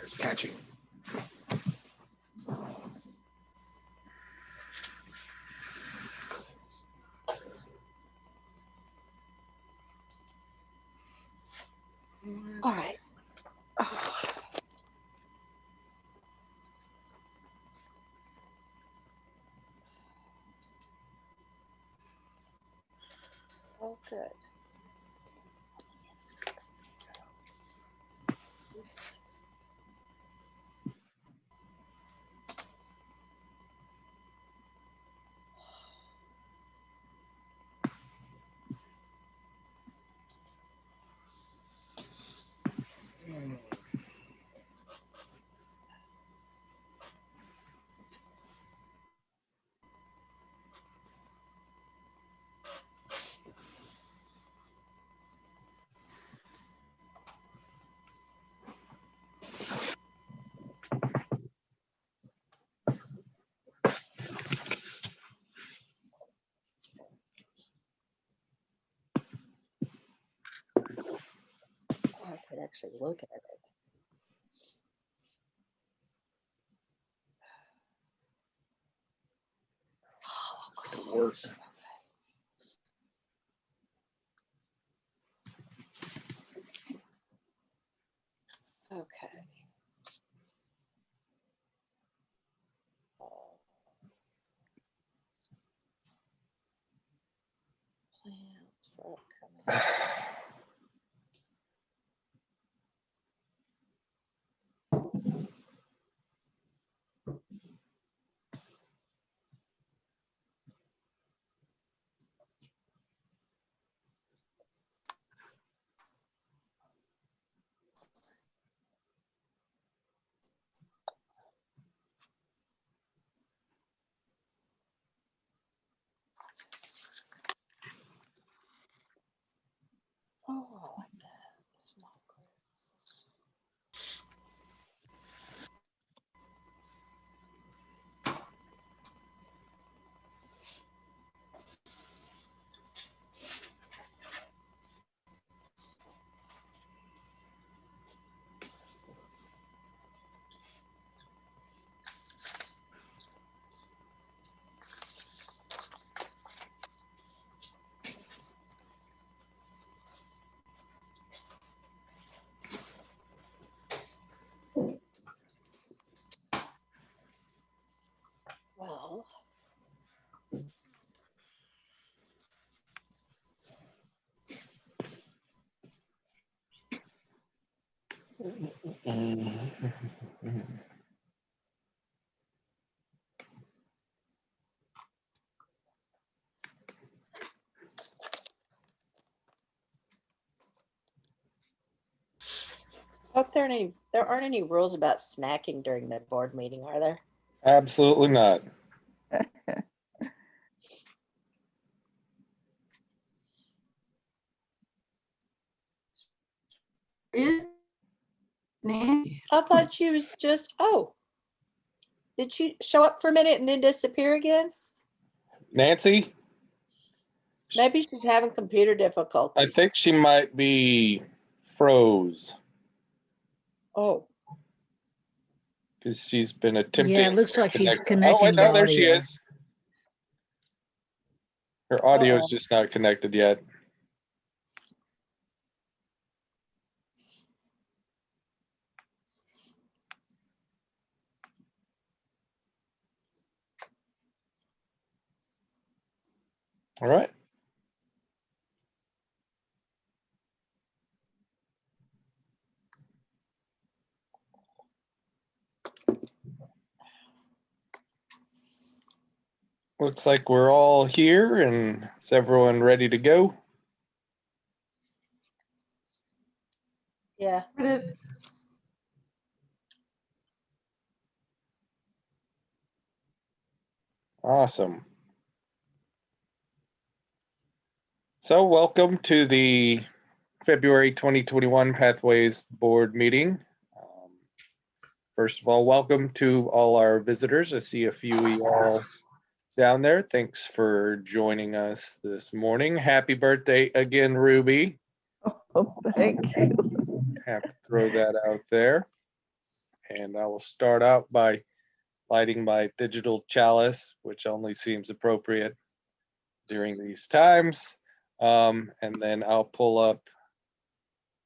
It's catching. All right. Oh, good. Oops. Oh, I could actually look at it. Oh, Good work. okay. Plans for upcoming. Oh, I like that. Small groups. Well, hope there aren't any rules about snacking during the board meeting, are there? Absolutely not. Is Nancy? I thought she was just, oh. Did she show up for a minute and then disappear again? Nancy, Maybe she's having computer difficulties. I think she might be froze Oh, because she's been attempting. Yeah, it looks like she's Oh, connecting wait, no, to there she audio. is. Her audio is Uh-oh. just not connected yet. All right. Looks like we're all here, and is everyone ready to go? yeah. Awesome. So welcome to the February 2021 Pathways Board meeting. First of all, welcome to all our visitors. I see a few of you all down there. Thanks for joining us this morning. Happy birthday again, Ruby. Oh, thank you. Have to throw that out there. And I will start out by lighting my digital chalice, which only seems appropriate during these times. And then I'll pull up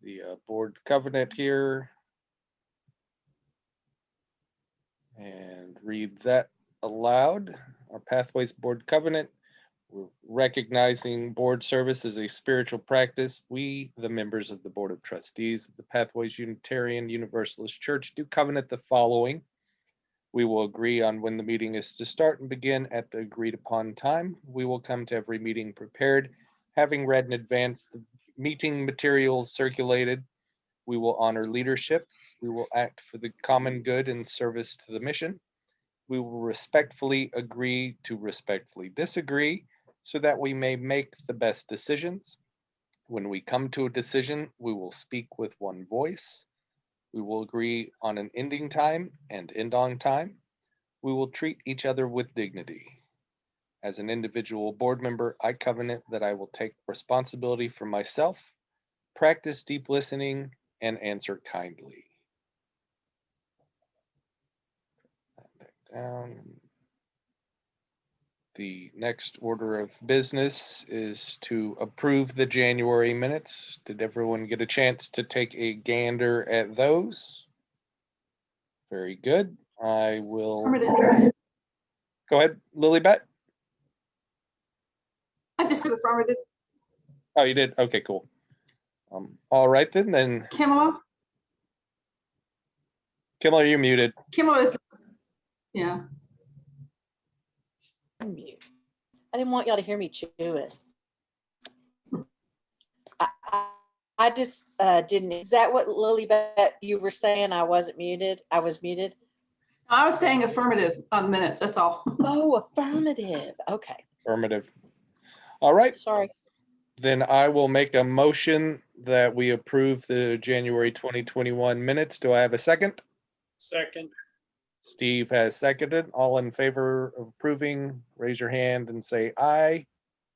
the board covenant here and read that aloud. Our Pathways Board Covenant. We're recognizing board service as a spiritual practice. We, the members of the Board of Trustees of the Pathways Unitarian Universalist Church, do covenant the following. We will agree on when the meeting is to start and begin at the agreed upon time. We will come to every meeting prepared, having read in advance the meeting materials circulated. We will honor leadership. We will act for the common good and service to the mission. We will respectfully agree to respectfully disagree so that we may make the best decisions. When we come to a decision, we will speak with one voice. We will agree on an ending time and end on time. We will treat each other with dignity. As an individual board member, I covenant that I will take responsibility for myself, practice deep listening, and answer kindly. Back down. The next order of business is to approve the January minutes. Did everyone get a chance to take a gander at those? Very good. I will Affirmative. go ahead, Lilybet. I just said affirmative. Oh, you did? Okay, cool. All right then. Kimala? Kimmel, you're muted. Kimala is, yeah. Unmute. I didn't want y'all to hear me chew it. I just didn't. Is that what Lilybet you were saying? I wasn't muted. I was muted. I was saying affirmative on minutes, that's all. Oh, affirmative. Okay. Affirmative. All right, Sorry. then I will make a motion that we approve the January 2021 minutes. Do I have a second? Second. Steve has seconded. All in favor of approving, raise your hand and say aye.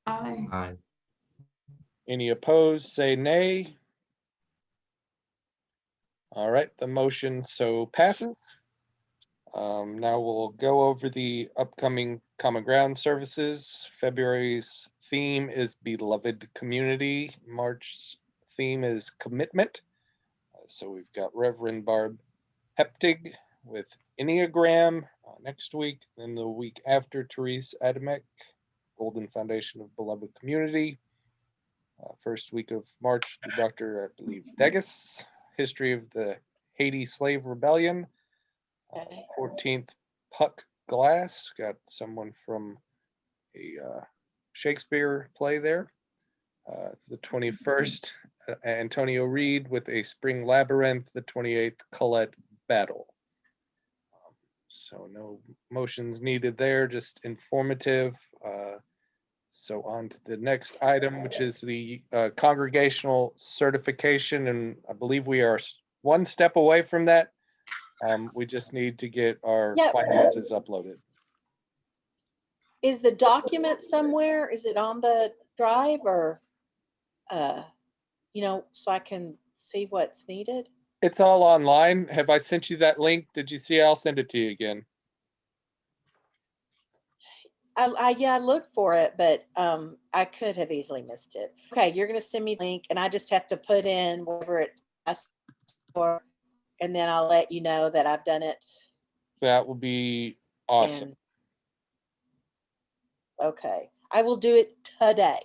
Aye. Aye. Any opposed, say nay. All right, the motion so passes. Now we'll go over the upcoming Common Ground services. February's theme is Beloved Community. March's theme is Commitment. So we've got Reverend Barb Heptig with Enneagram next week. Then the week after, Therese Adamek, Golden Foundation of Beloved Community. First week of March, Dr. I believe Degas, History of the Haiti Slave Rebellion. Okay. 14th, Puck Glass, got someone from a Shakespeare play there. The 21st, Antonio Reed with A Spring Labyrinth. The 28th, Colette Battle. So no motions needed there, just informative. So on to the next item, which is the congregational certification. And I believe we are one step away from that. We just need to get our Yep. finances uploaded. Is the document somewhere? Is it on the drive or, so I can see what's needed? It's all online. Have I sent you that link? Did you see? I'll send it to you again. I looked for it, but I could have easily missed it. Okay, you're going to send me the link and I just have to put in whatever it asks for, and then I'll let you know that I've done it. That will be awesome. And okay, I will do it today.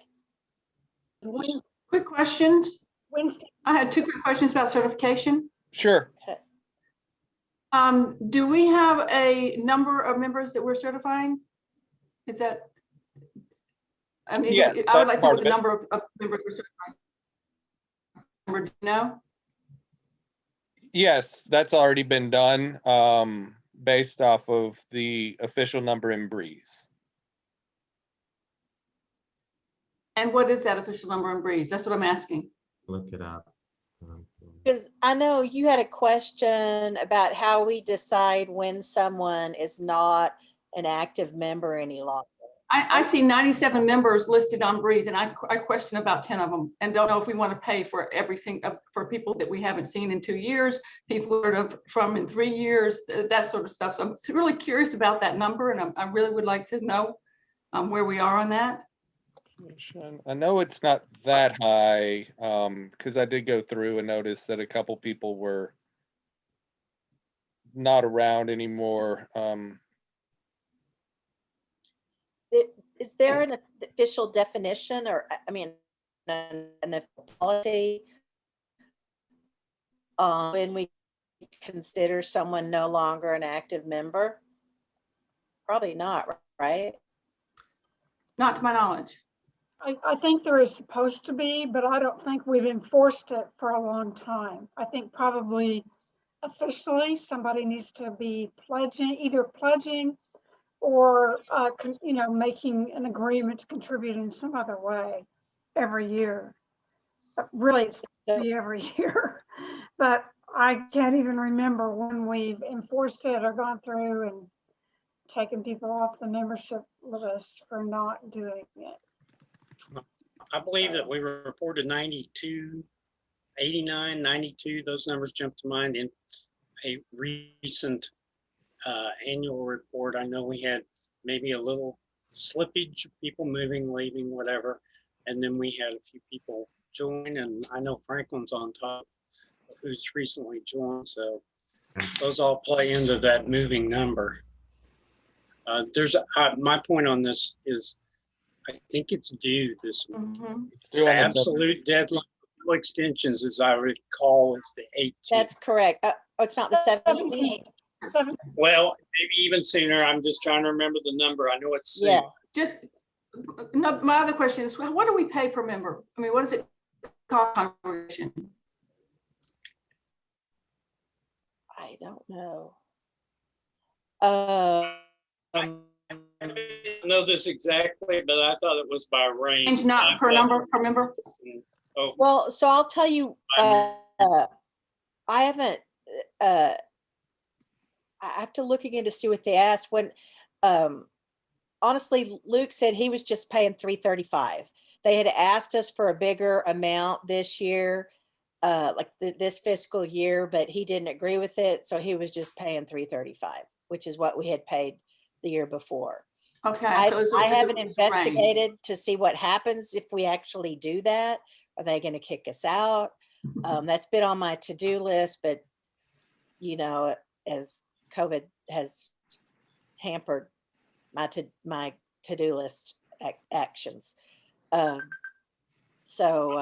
Quick questions. Wednesday. I had two quick questions about certification. Sure. Do we have a number of members that we're certifying? Is that? I mean, Yes, I would that's like to know part what of the it. number of members we're certifying. Number, do you know? Yes, that's already been done based off of the official number in Breeze. And what is that official number in Breeze? That's what I'm asking. Look it up. Because I know you had a question about how we decide when someone is not an active member any longer. I see 97 members listed on Breeze, and I question about 10 of them and don't know if we want to pay for everything for people that we haven't seen in 2 years, people that are from in 3 years, that sort of stuff. So I'm really curious about that number, and I really would like to know where we are on that. I know it's not that high, because I did go through and notice that a couple people were not around anymore. Is there an official definition, or, I mean, an policy when we consider someone no longer an active member? Probably not, right? Not to my knowledge. I think there is supposed to be, but I don't think we've enforced it for a long time. I think probably officially somebody needs to be pledging, either pledging or, making an agreement to contribute in some other way every year. But really, it's supposed to be every year. But I can't even remember when we've enforced it or gone through and taken people off the membership list for not doing it. I believe that we reported 92, 89, 92, those numbers jump to mind in a recent annual report. I know we had maybe a little slippage, people moving, leaving, whatever. And then we had a few people join, and I know Franklin's on top, who's recently joined. So those all play into that moving number. My point on this is, I think it's due this week. Mm-hmm. Still The on the absolute deadline for extensions, as I recall, is the 18th. That's correct. Oh, it's not the 17th. 17th. Well, maybe even sooner. I'm just trying to remember the number. I know it's soon. Yeah. Just, no, my other question is, what do we pay per member? I mean, what does it cost congregation? I don't know. I don't know this exactly, but I thought it was by range. Change not per number, per member? Oh, Well, so I'll tell you, I haven't, I have to look again to see what they asked when, honestly, Luke said he was just paying $335. They had asked us for a bigger amount this year, like this fiscal year, but he didn't agree with it. So he was just paying $335, which is what we had paid the year before. Okay. I haven't it's a range. investigated to see what happens if we actually do that. Are they going to kick us out? That's been on my to-do list, but as COVID has hampered my to-do list actions. So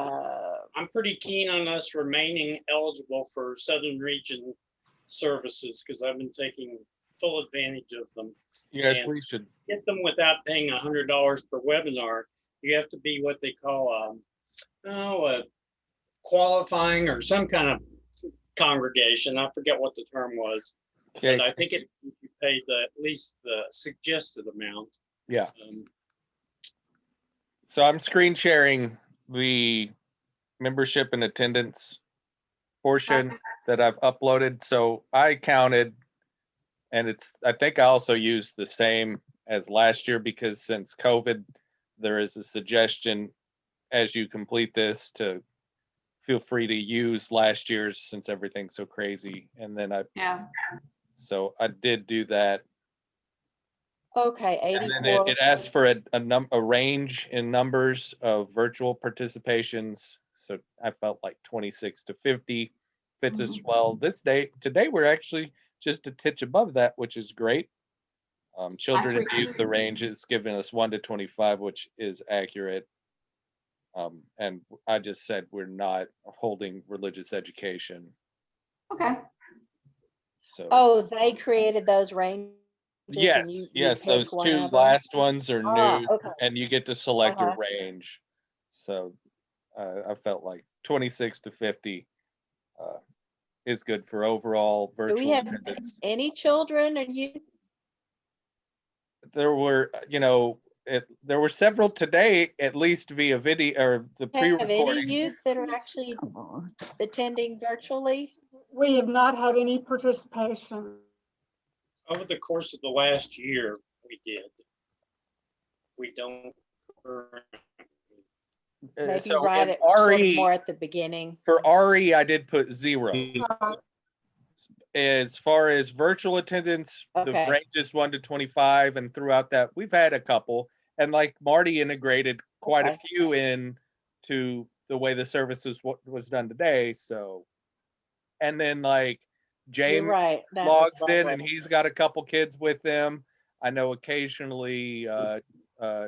I'm pretty keen on us remaining eligible for Southern Region services because I've been taking full advantage of them. Yes, And we should. get them without paying $100 per webinar. You have to be what they call a qualifying or some kind of congregation. I forget what the term was. Okay. But I think you paid at least the suggested amount. Yeah. So I'm screen sharing the membership and attendance portion that I've uploaded. So I counted, and I think I also used the same as last year because since COVID, there is a suggestion as you complete this to feel free to use last year's since everything's so crazy. And then so I did do that. okay, And then 84. it asked for a range in numbers of virtual participations. So I felt like 26 to 50 fits us well. Today we're actually just a titch above that, which is great. Children and youth, the range is giving us 1 to 25, which is accurate. And I just said we're not holding religious education. Okay. So Oh, they created those ranges. yes, and you yes, pick those one two of them? last ones are new, Okay. and you get to select Uh-huh. a range. So I felt like 26 to 50 is good for overall Do virtual we have attendance. any children or you? There were, there were several today, at least via video or the Have any pre-recording. youth that are actually attending virtually? We have not had any participation. Over the course of the last year, we did. we don't. Maybe So write in it sort of RE, more at the beginning. for RE, I did put 0. Uh, As far as virtual attendance, the Okay. range is 1 to 25, and throughout that, we've had a couple. And like Marty integrated quite a Okay. few in to the way the service was done today. So, and then like You're James right. That was logs in and lovely. he's got a couple kids with him. I know occasionally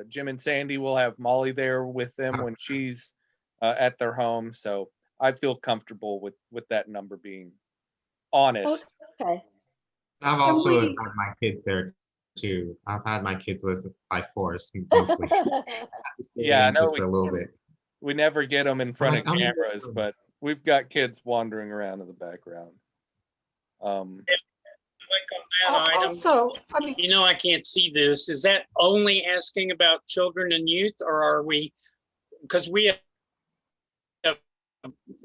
Jim and Sandy will have Molly there with them when she's at their home. So I feel comfortable with that number being honest. Okay. I've Can also we- had my kids there too. I've had my kids listed by force mostly. Yeah, I know Just a little bit. we never get them in front of I'm cameras, just- but we've got kids wandering around in the background. Click on that item. Also, I mean, You know, I can't see this. Is that only asking about children and youth, or are we, because we have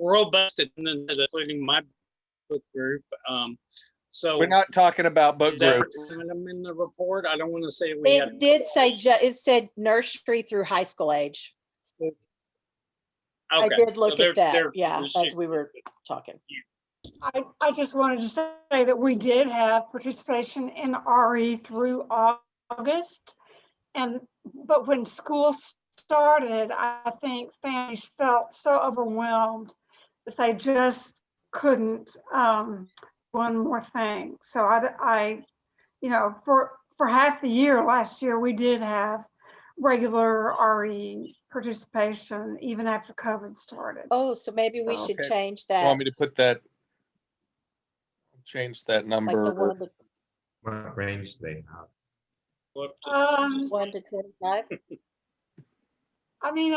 robust attendance, including my book group. So We're not talking about book is that groups. item in the report? I don't want to say we had. It did say, it said nursery through high school age. I Okay, did so look they're- at that, they're yeah, as restricted. we were talking. I just wanted to say that we did have participation in RE through August. But when school started, I think families felt so overwhelmed that they just couldn't one more thing. So for half the year last year, we did have regular RE participation even after COVID started. Oh, so maybe we So- should Okay. change You that. want me to put that, change that Like the number? 1 to What range do they have? Look, 1 to 25. I mean,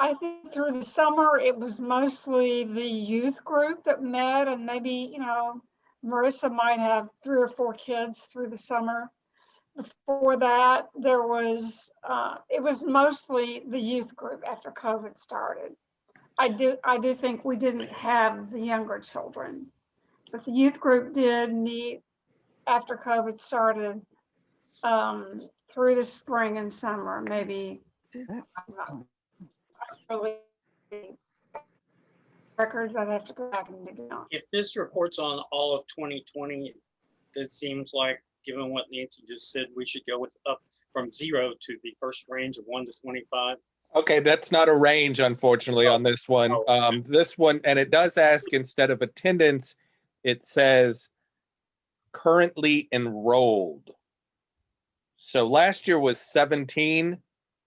I think through the summer, it was mostly the youth group that met, and maybe, Marissa might have 3 or 4 kids through the summer. Before that, it was mostly the youth group after COVID started. I do think we didn't have the younger children, but the youth group did meet after COVID started through the spring and summer, maybe. I'm not really records, I'd have to go back and dig it out. If this report's on all of 2020, it seems like, given what Nancy just said, we should go with up from 0 to the first range of 1 to 25. Okay, that's not a range, unfortunately, on this one. This one, and it does ask, instead of attendance, it says currently enrolled. So last year was 17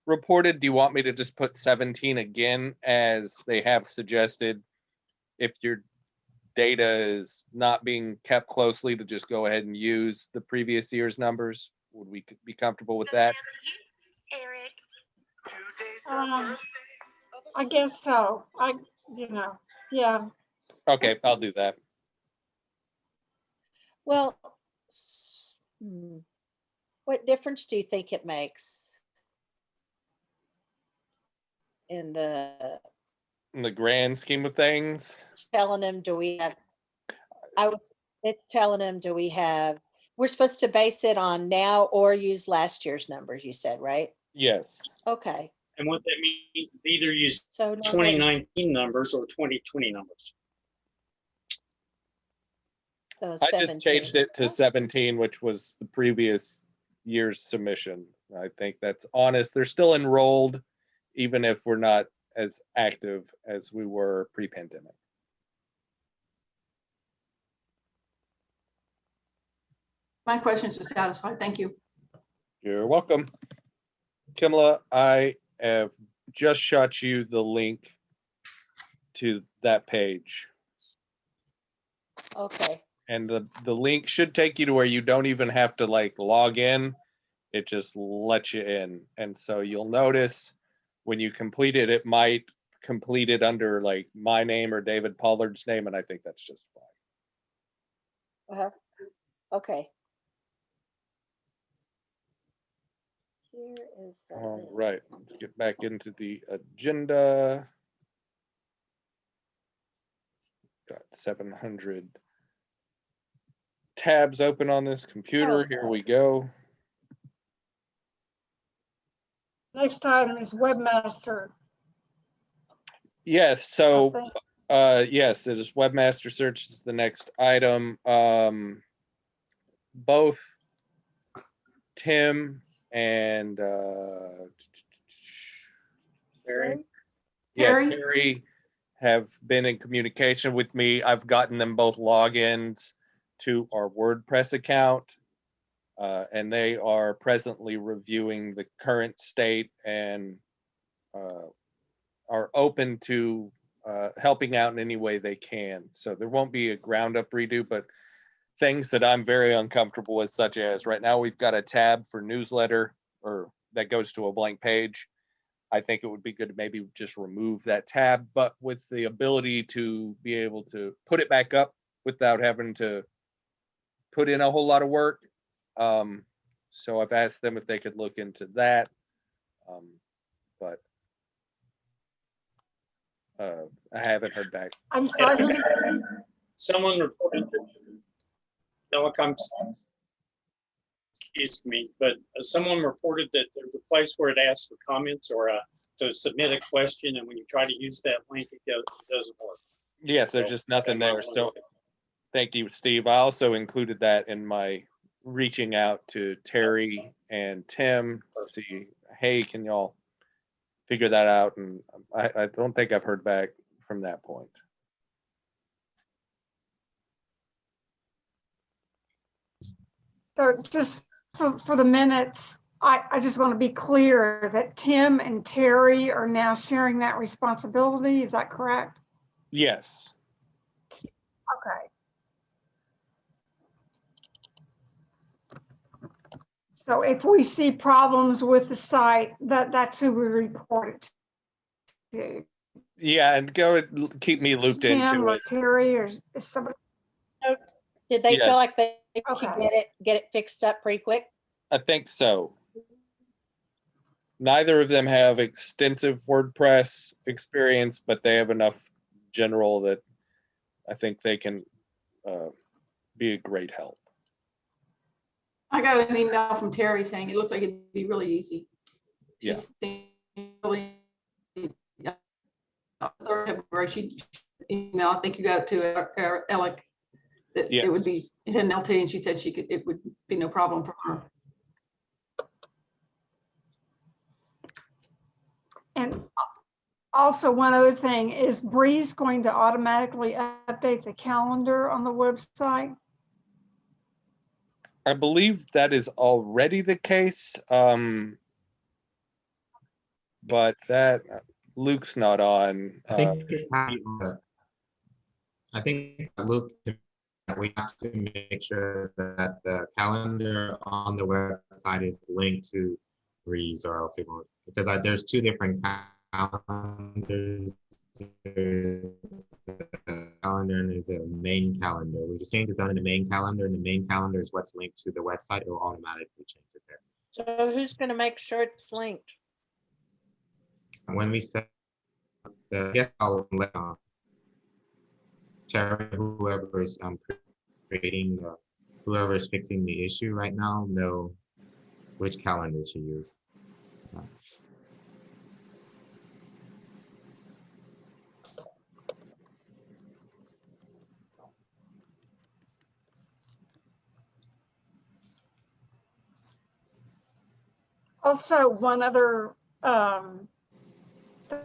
reported. Do you want me to just put 17 again, as they have suggested? If your data is not being kept closely, to just go ahead and use the previous year's numbers? Would we be comfortable with that? I guess so. Yeah. Okay, I'll do that. Well, what difference do you think it makes in the In the grand scheme of things, telling them, it's telling them, we're supposed to base it on now or use last year's numbers, you said, right? yes. Okay, And what that means, either use so. 2019 numbers or 2020 numbers. So I just 17. changed it to 17, which was the previous year's submission. I think that's honest. They're still enrolled, even if we're not as active as we were pre-pandemic. My questions are satisfied. Thank you. You're welcome. Kimla, I have just shot you the link to that page. Okay, And the link should take you to where you don't even have to like log in. It just lets you in. And so you'll notice when you complete it, it might complete it under like my name or David Pollard's name. And I think that's just fine. okay. Here is the. All right, let's get back into the agenda. Got 700 tabs open on this computer. Here we go. next item is webmaster. Yes, I so think. yes, it is webmaster search is the next item. Both Tim and Terry? yeah, Terry? Terry have been in communication with me. I've gotten them both logins to our WordPress account. And they are presently reviewing the current state and are open to helping out in any way they can. So there won't be a ground up redo, but things that I'm very uncomfortable with, such as right now we've got a tab for newsletter or that goes to a blank page. I think it would be good to maybe just remove that tab, but with the ability to be able to put it back up without having to put in a whole lot of work. So I've asked them if they could look into that. But I haven't heard back. I'm sorry. Someone reported that telecom, excuse me, but someone reported that there's a place where it asks for comments or to submit a question, and when you try to use that link, it doesn't work. Yes, there's just nothing there. So thank you, Steve. I also included that in my reaching out to Terry and Tim to see, hey, can y'all figure that out? And I don't think I've heard back from that point. So just for the minutes, I just want to be clear that Tim and Terry are now sharing that responsibility. Is that correct? Yes. Okay. So if we see problems with the site, that's who we report it to. Yeah, and keep me looped Tim into or it. Terry or is somebody. Did they Yeah. feel like they could Okay. get it fixed up pretty quick? I think so. Neither of them have extensive WordPress experience, but they have enough general that I think they can be a great help. I got an email from Terry saying it looks like it'd be really easy. Yeah. She really, February, she email, I think you got it to Alec, that it would be, Yes. it had an LT, and she said it would be no problem for her. And also one other thing, is Breeze going to automatically update the calendar on the website? I believe that is already the case. But that Luke's not on. I think it's I think Luke, we have to make sure that the calendar on the website is linked to Breeze, or else it won't, because there's two different calendars. There's the calendar and there's a main calendar. We just change is done in the main calendar, and the main calendar is what's linked to the website. It will automatically change it there. So who's going to make sure it's linked? When we set the, I guess I'll let Terry, whoever is creating, whoever is fixing the issue right now, know which calendar to use. Also, one other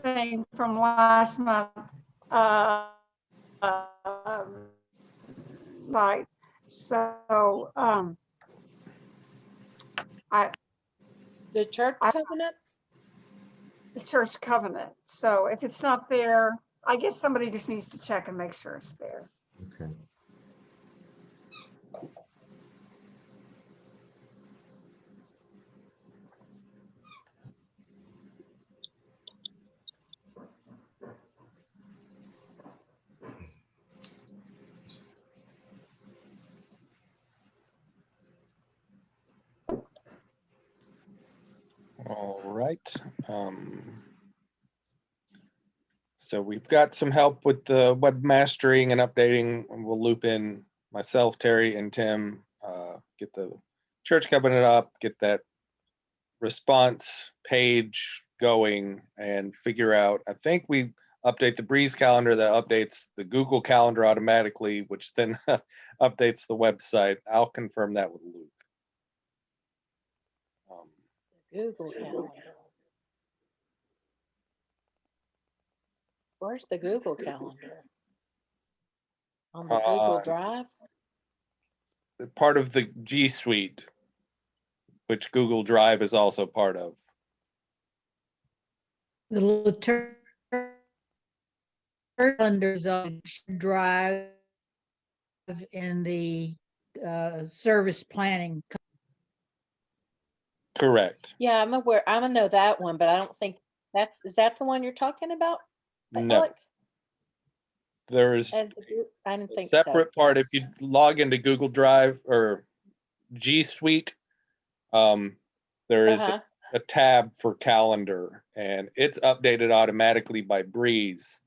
thing from last month, like, so The church covenant? the church covenant. So if it's not there, I guess somebody just needs to check and make sure it's there. Okay. All right. So we've got some help with the web mastering and updating, and we'll loop in myself, Terry, and Tim, get the church covenant up, get that response page going and figure out, I think we update the Breeze calendar that updates the Google calendar automatically, which then updates the website. I'll confirm that with Luke. Google Calendar. Where's the Google Calendar? On the Google Drive? Part of the G Suite, which Google Drive is also part of. The little calendars on Drive in the service planning. Correct. Yeah, I'm aware. I don't know that one, but I don't think is that the one you're talking about? No, Alec? there is I didn't a think so. separate part. If you log into Google Drive or G Suite, there is Uh-huh. a tab for calendar, and it's updated automatically by Breeze,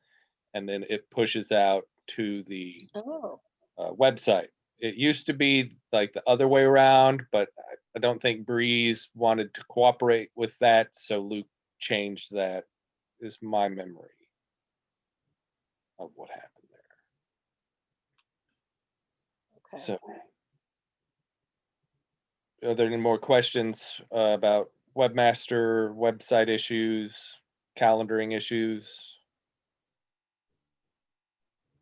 and then it pushes out to the Oh, website. It used to be like the other way around, but I don't think Breeze wanted to cooperate with that, so Luke changed that, is my memory of what happened there. okay. So, are there any more questions about webmaster, website issues, calendaring issues?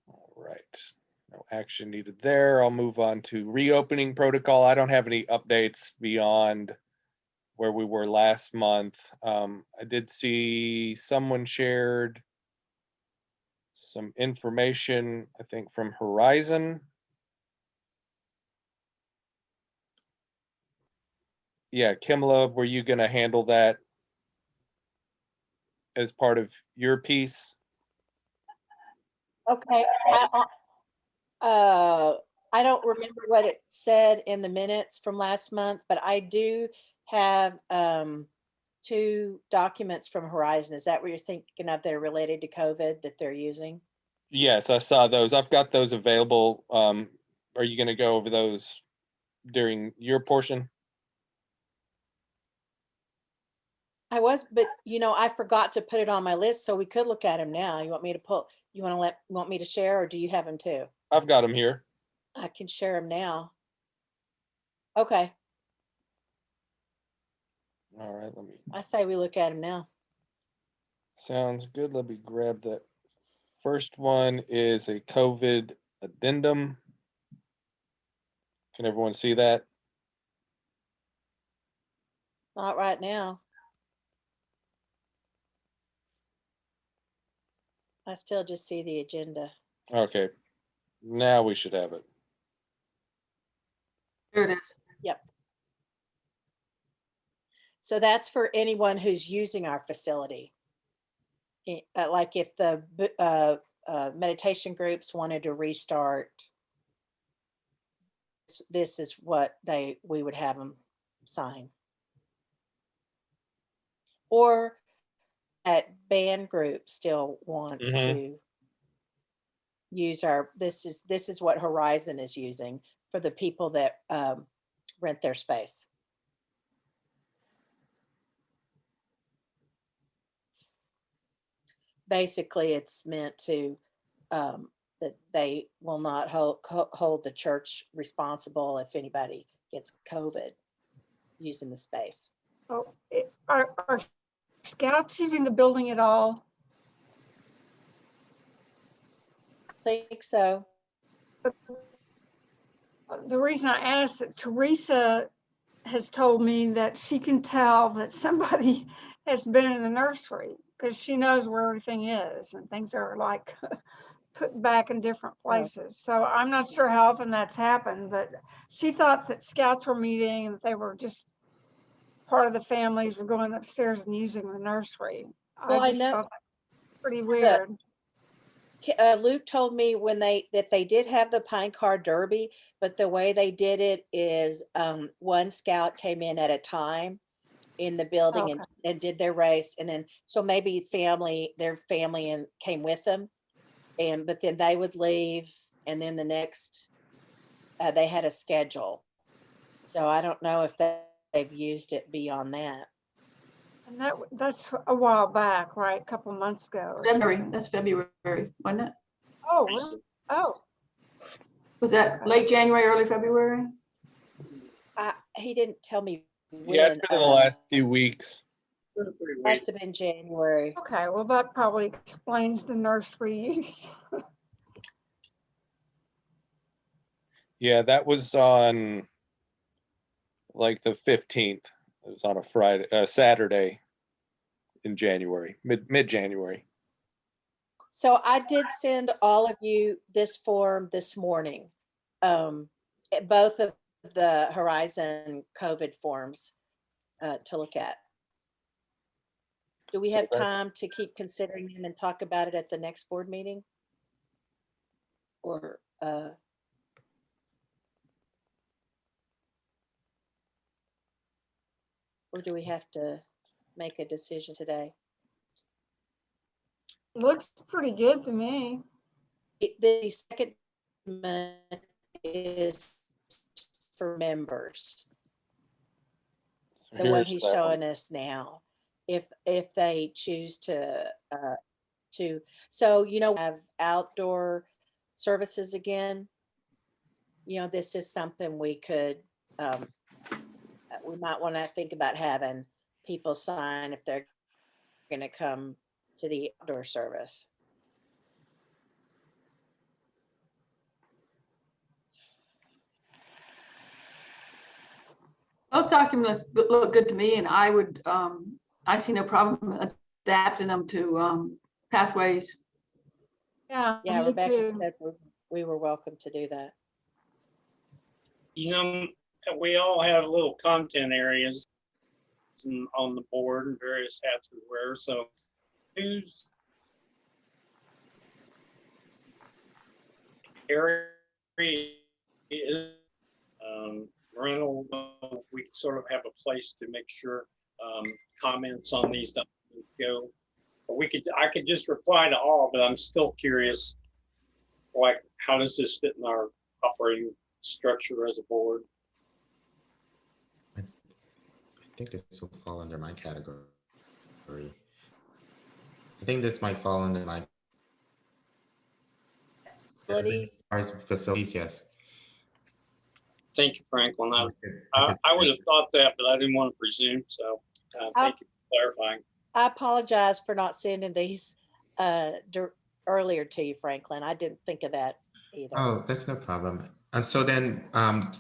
All right, no action needed there. I'll move on to reopening protocol. I don't have any updates beyond where we were last month. I did see someone shared some information, I think from Horizon. Yeah, Kimla, were you going to handle that as part of your piece? Okay. I don't remember what it said in the minutes from last month, but I do have 2 documents from Horizon. Is that what you're thinking of? They're related to COVID that they're using? Yes, I saw those. I've got those available. Are you going to go over those during your portion? I was, but I forgot to put it on my list, so we could look at them now. You want me to want me to share, or do you have them too? I've got them here. I can share them now. Okay, All right, let me, I say we look at them now. sounds good. Let me grab that. First one is a COVID addendum. Can everyone see that? Not right now. I still just see the agenda. Okay, now we should have it. Here it is. Yep. So that's for anyone who's using our facility. Like if the meditation groups wanted to restart, this is what we would have them sign. Or that band group still wants to use this is what Horizon is using for the people that rent their space. Basically, it's meant to that they will not hold the church responsible if anybody gets COVID using the space. Oh, are scouts using the building at all? I think so. The reason I asked that Teresa has told me that she can tell that somebody has been in the nursery because she knows where everything is and things are like put back in different places. So I'm not sure how often that's happened, but she thought that scouts were meeting and they were just part of the families were going upstairs and using the nursery. Well, I just know thought that's pretty weird. Luke told me that they did have the Pine Car Derby, but the way they did it is one scout came in at a time in the building and did their race, and then so maybe their family and came with them, but then they would leave, and then the next they had a schedule. So I don't know if they've used it beyond that. And that's a while back, right? A couple months ago. or February, something. that's February, wasn't it? Oh, really? recent. Oh, Was that late January, early February? He didn't tell me when. Yeah, it's been in the last few weeks. Pretty Must late. have been January. okay. Well, that probably explains the nursery use. Yeah, that was on like the 15th. It was on a Friday, Saturday in January, mid-January. So I did send all of you this form this morning. Both of the Horizon COVID forms to look at. Do we So have that's- time to keep considering them and talk about it at the next board meeting? Or do we have to make a decision today? Looks pretty good to me. The second amendment is for members. The one Here's he's that one. showing us now. If they choose to, so, have outdoor services again. This is something we could, we might want to think about having people sign if they're going to come to the outdoor service. Both documents look good to me, and I would, I see no problem adapting them to pathways. Yeah, Yeah, me Rebecca too. said we were welcome to do that. We all have little content areas on the board and various hats we wear. So whose area is rental? We sort of have a place to make sure comments on these documents go. I could just reply to all, but I'm still curious, like, how does this fit in our operating structure as a board? I think this will fall under my category. I think this might fall under my facilities, yes. Thank you, Franklin. I could- I would have thought that, but I didn't want to presume. So thank you for clarifying. I apologize for not sending these earlier to you, Franklin. I didn't think of that either. Oh, that's no problem. And so then,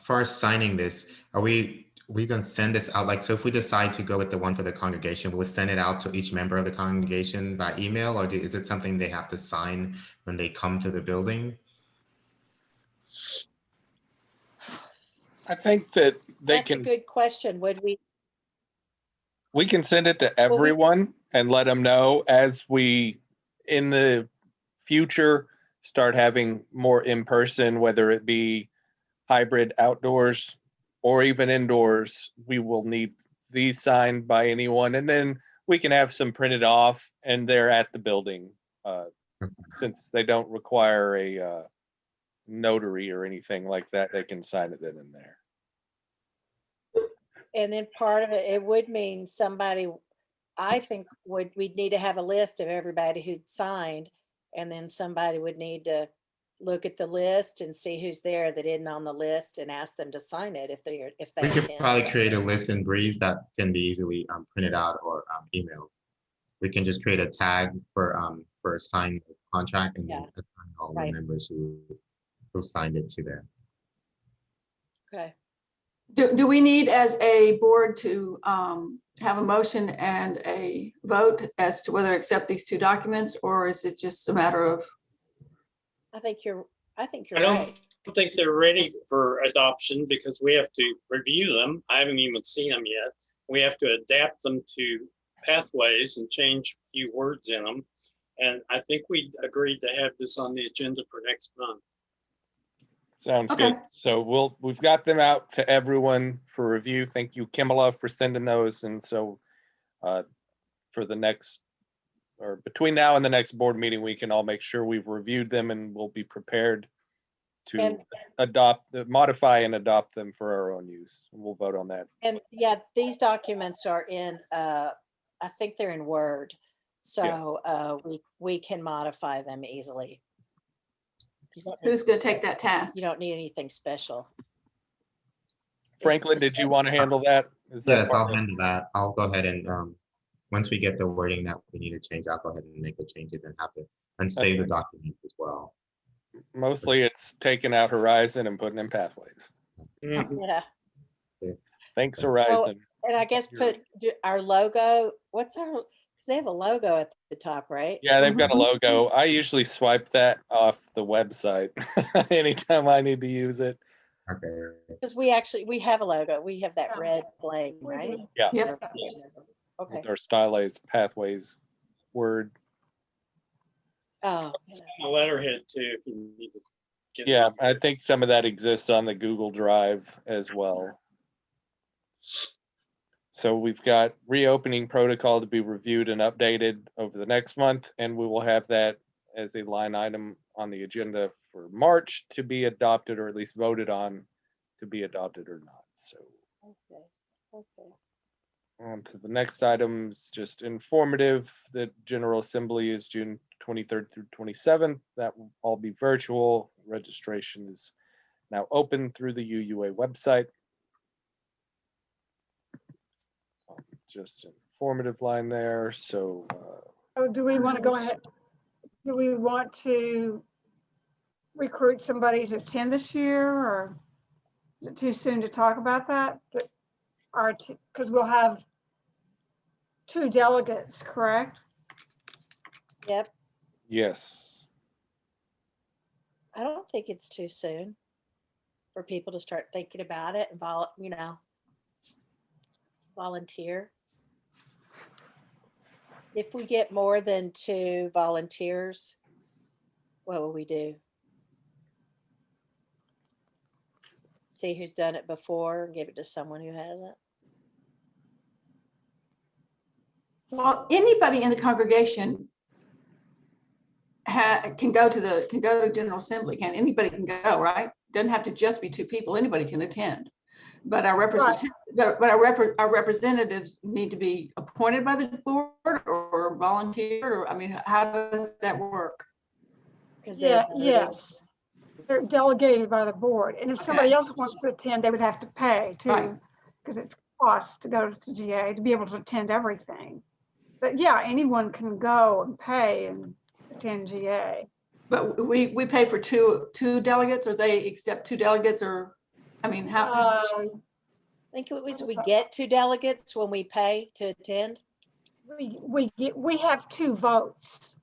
for signing this, are we gonna send this out? Like, so if we decide to go with the one for the congregation, will we send it out to each member of the congregation by email, or is it something they have to sign when they come to the building? I think that That's a good question. we can send it to everyone and let them know as we, in the future, start having more in person, whether it be hybrid outdoors or even indoors, we will need these signed by anyone. And then we can have some printed off and they're at the building, since they don't require a notary or anything like that, they can sign it then and there. And then part of it would mean somebody, I think we'd need to have a list of everybody who'd signed. And then somebody would need to look at the list and see who's there that isn't on the list and ask them to sign it if they We could intend probably to. create a list in Breeze that can be easily printed out or emailed. We can just create a tag for a signed contract and then assign all the members who signed it to there. Okay. Do we need as a board to have a motion and a vote as to whether to accept these two documents, or is it just a matter of? I think you're I right. don't think they're ready for adoption because we have to review them. I haven't even seen them yet. We have to adapt them to pathways and change a few words in them. And I think we agreed to have this on the agenda for next month. Sounds Okay. good. So we've got them out to everyone for review. Thank you, Kimala, for sending those. And so for the next, or between now and the next board meeting, we can all make sure we've reviewed them and we'll be prepared to modify and adopt them for our own use. We'll vote on that. And yeah, these documents are in I think they're in Word. So we can modify them easily. Who's gonna take that task? You don't need anything special. Franklin, did you want to handle that? Is that Yes, part I'll of- handle that. I'll go ahead and, once we get the wording that we need to change, I'll go ahead and make the changes and have it, and save the documents as well. Mostly it's taking out Horizon and putting in Pathways. Mhm. Yeah. Thanks, Oh, Horizon. And I guess put our logo, what's our, because they have a logo at the top, right? Yeah, they've got a logo. I usually swipe that off the website anytime I need to use it. Okay. Because we have a logo. We have that Yeah. red flame, We right? do. Yeah. Yep. Okay. With our stylized Pathways word. Oh, It's on the letterhead too, if you need to. get it Yeah, up I there. think some of that exists on the Google Drive as well. So we've got reopening protocol to be reviewed and updated over the next month, and we will have that as a line item on the agenda for March to be adopted, or at least voted on to be adopted or not. So okay. Okay. on to the next items, just informative. The General Assembly is June 23rd through 27th. That will all be virtual. Registration is now open through the UUA website. Just an informative line there. So Oh, do we want to go ahead? Do we want to recruit somebody to attend this year, or is it too soon to talk about that? Because we'll have 2 delegates, correct? Yep. yes, I don't think it's too soon for people to start thinking about it and volunteer. If we get more than 2 volunteers, what will we do? See who's done it before and give it to someone who hasn't? Well, anybody in the congregation can go to General Assembly. Anybody can go, right? Doesn't have to just be 2 people. Anybody can attend. But our representatives need to be appointed by the board or volunteered, or, I mean, how does that work? Because Yeah, yes. They're delegated by the board. And if somebody else wants to attend, they would have to pay Right. too, because it's cost to go to GA to be able to attend everything. But yeah, anyone can go and pay and attend GA. But we pay for two delegates, or they accept 2 delegates, or, I mean, how? I think it was we get 2 delegates when we pay to attend. We have 2 votes.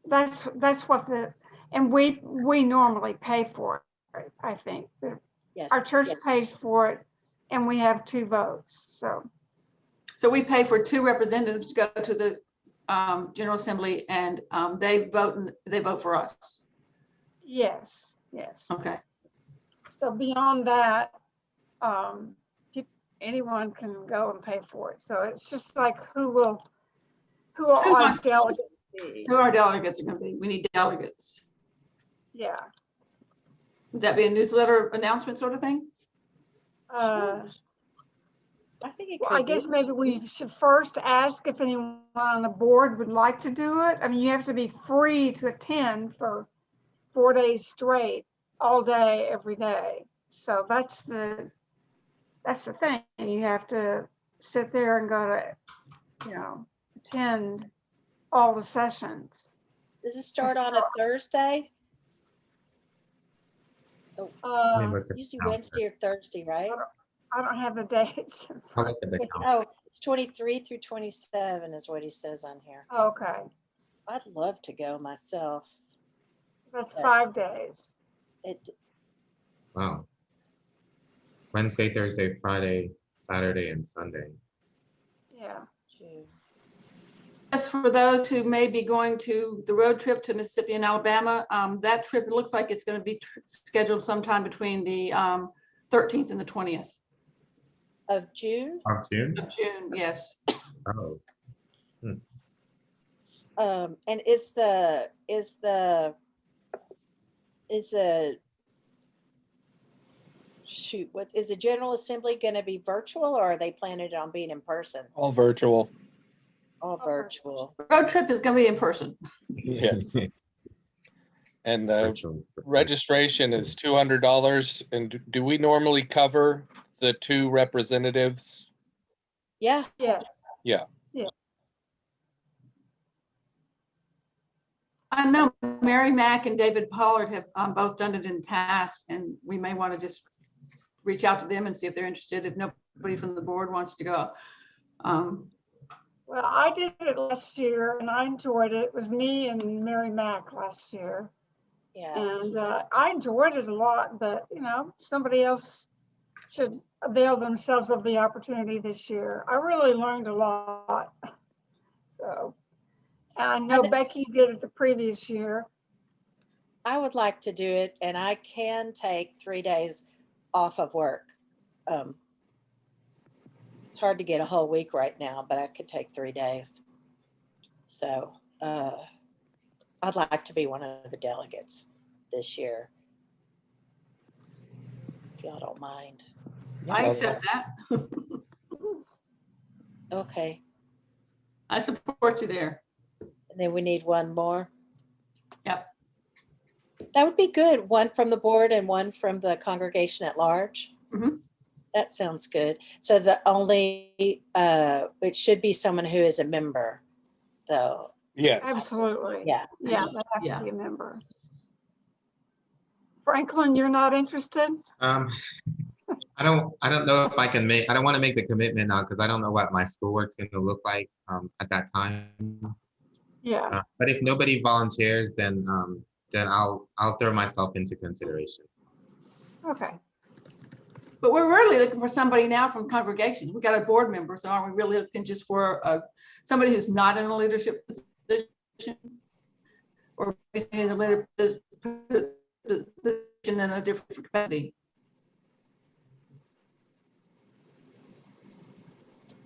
That's what and we normally pay for it, I think. Yes. Our church yes. pays for it, and we have 2 votes, so. So we pay for 2 representatives to go to the General Assembly, and they vote for us. Yes, yes. Okay. So beyond that, anyone can go and pay for it. So it's just like who will our delegates be? Who our delegates are going to be? We need delegates. Yeah. Would that be a newsletter announcement sort of thing? I think it Well, could I guess be. maybe we should first ask if anyone on the board would like to do it. I mean, you have to be free to attend for 4 days straight, all day, every day. So that's the thing. You have to sit there and go to, attend all the sessions. Does it start on a Thursday? Usually Wednesday or Thursday, right? I don't have the dates. I'll look at the calendar. Oh, it's 23 through 27 is what he says on here. Okay, I'd love to go myself. that's 5 days. Wow. Wednesday, Thursday, Friday, Saturday, and Sunday. Yeah. June. Just for those who may be going to the road trip to Mississippi and Alabama, that trip, it looks like it's going to be scheduled sometime between the 13th and the 20th Of June? Of June? of June. Yes. Oh, And is the shoot, what is the General Assembly going to be virtual, or are they planning on being in person? All virtual. All virtual. Road trip is gonna be in person. Yes. And the Virtual. registration is $200. And do we normally cover the 2 representatives? Yeah. Yeah, Yeah. I know Mary Mack and David Pollard have both done it in the past, and we may want to just reach out to them and see if they're interested, if nobody from the board wants to go. well, I did it last year and I enjoyed it. It was me and Mary Mack last year. Yeah. And I enjoyed it a lot, but somebody else should avail themselves of the opportunity this year. I really learned a lot. So I know Becky did it the previous year. I would like to do it, and I can take 3 days off of work. It's hard to get a whole week right now, but I could take 3 days. So I'd like to be one of the delegates this year, if y'all don't mind. I accept that. Okay, I support you there. and then we need one more. Yep. That would be good. One from the board and one from the congregation at large. Mhm. That sounds good. So the only, it should be someone who is a member, though. Yes. Absolutely. Yeah. Yeah, they have Yeah. to be a member. Franklin, you're not interested? I don't know if I can make, I don't want to make the commitment now because I don't know what my schoolwork's going to look like at that time. Yeah, But if nobody volunteers, then I'll throw myself into consideration. okay. But we're really looking for somebody now from congregations. We got a board member, so aren't we really looking just for somebody who's not in a leadership position? Or in a leadership position in a different capacity?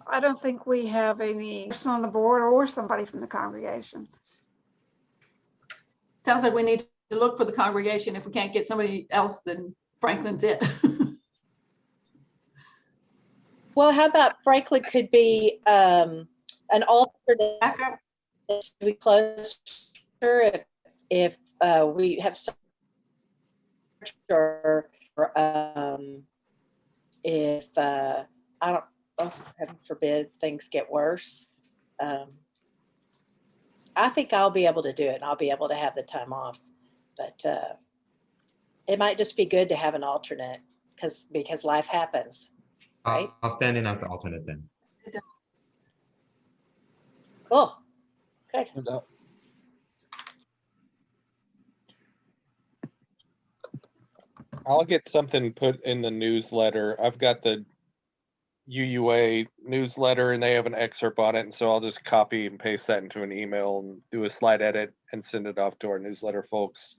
I don't think we have any person on the board or somebody from the congregation. Sounds like we need to look for the congregation. If we can't get somebody else, then Franklin's it. Well, how about Franklin could be an alternate to be closer if we have some, or if I don't, oh, heaven forbid things get worse. I think I'll be able to do it and I'll be able to have the time off, but it might just be good to have an alternate because life happens. Right. I'll stand in as the alternate then. Cool. Good. I'll get something put in the newsletter. I've got the UUA newsletter and they have an excerpt on it. And so I'll just copy and paste that into an email and do a slide edit and send it off to our newsletter folks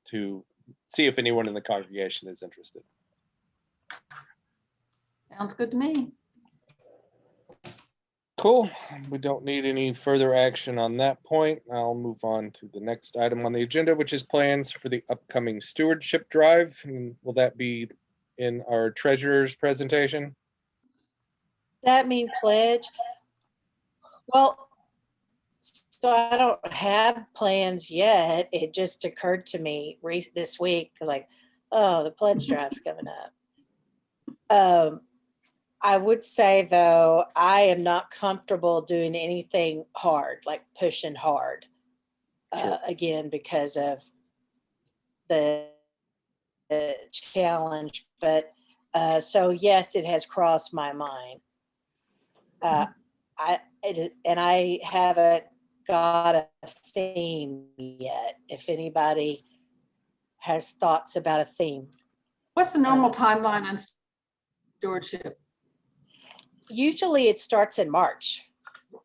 to see if anyone in the congregation is interested. Sounds good to me. Cool. We don't need any further action on that point. I'll move on to the next item on the agenda, which is plans for the upcoming stewardship drive. And will that be in our treasurer's presentation? That mean pledge? Well, so I don't have plans yet. It just occurred to me this week, like, oh, the pledge drive's coming up. I would say, though, I am not comfortable doing anything hard, like pushing hard, Sure. again, because of the challenge. But so, yes, it has crossed my mind. I haven't got a theme yet. If anybody has thoughts about a theme. What's the normal timeline on stewardship? Usually it starts in March.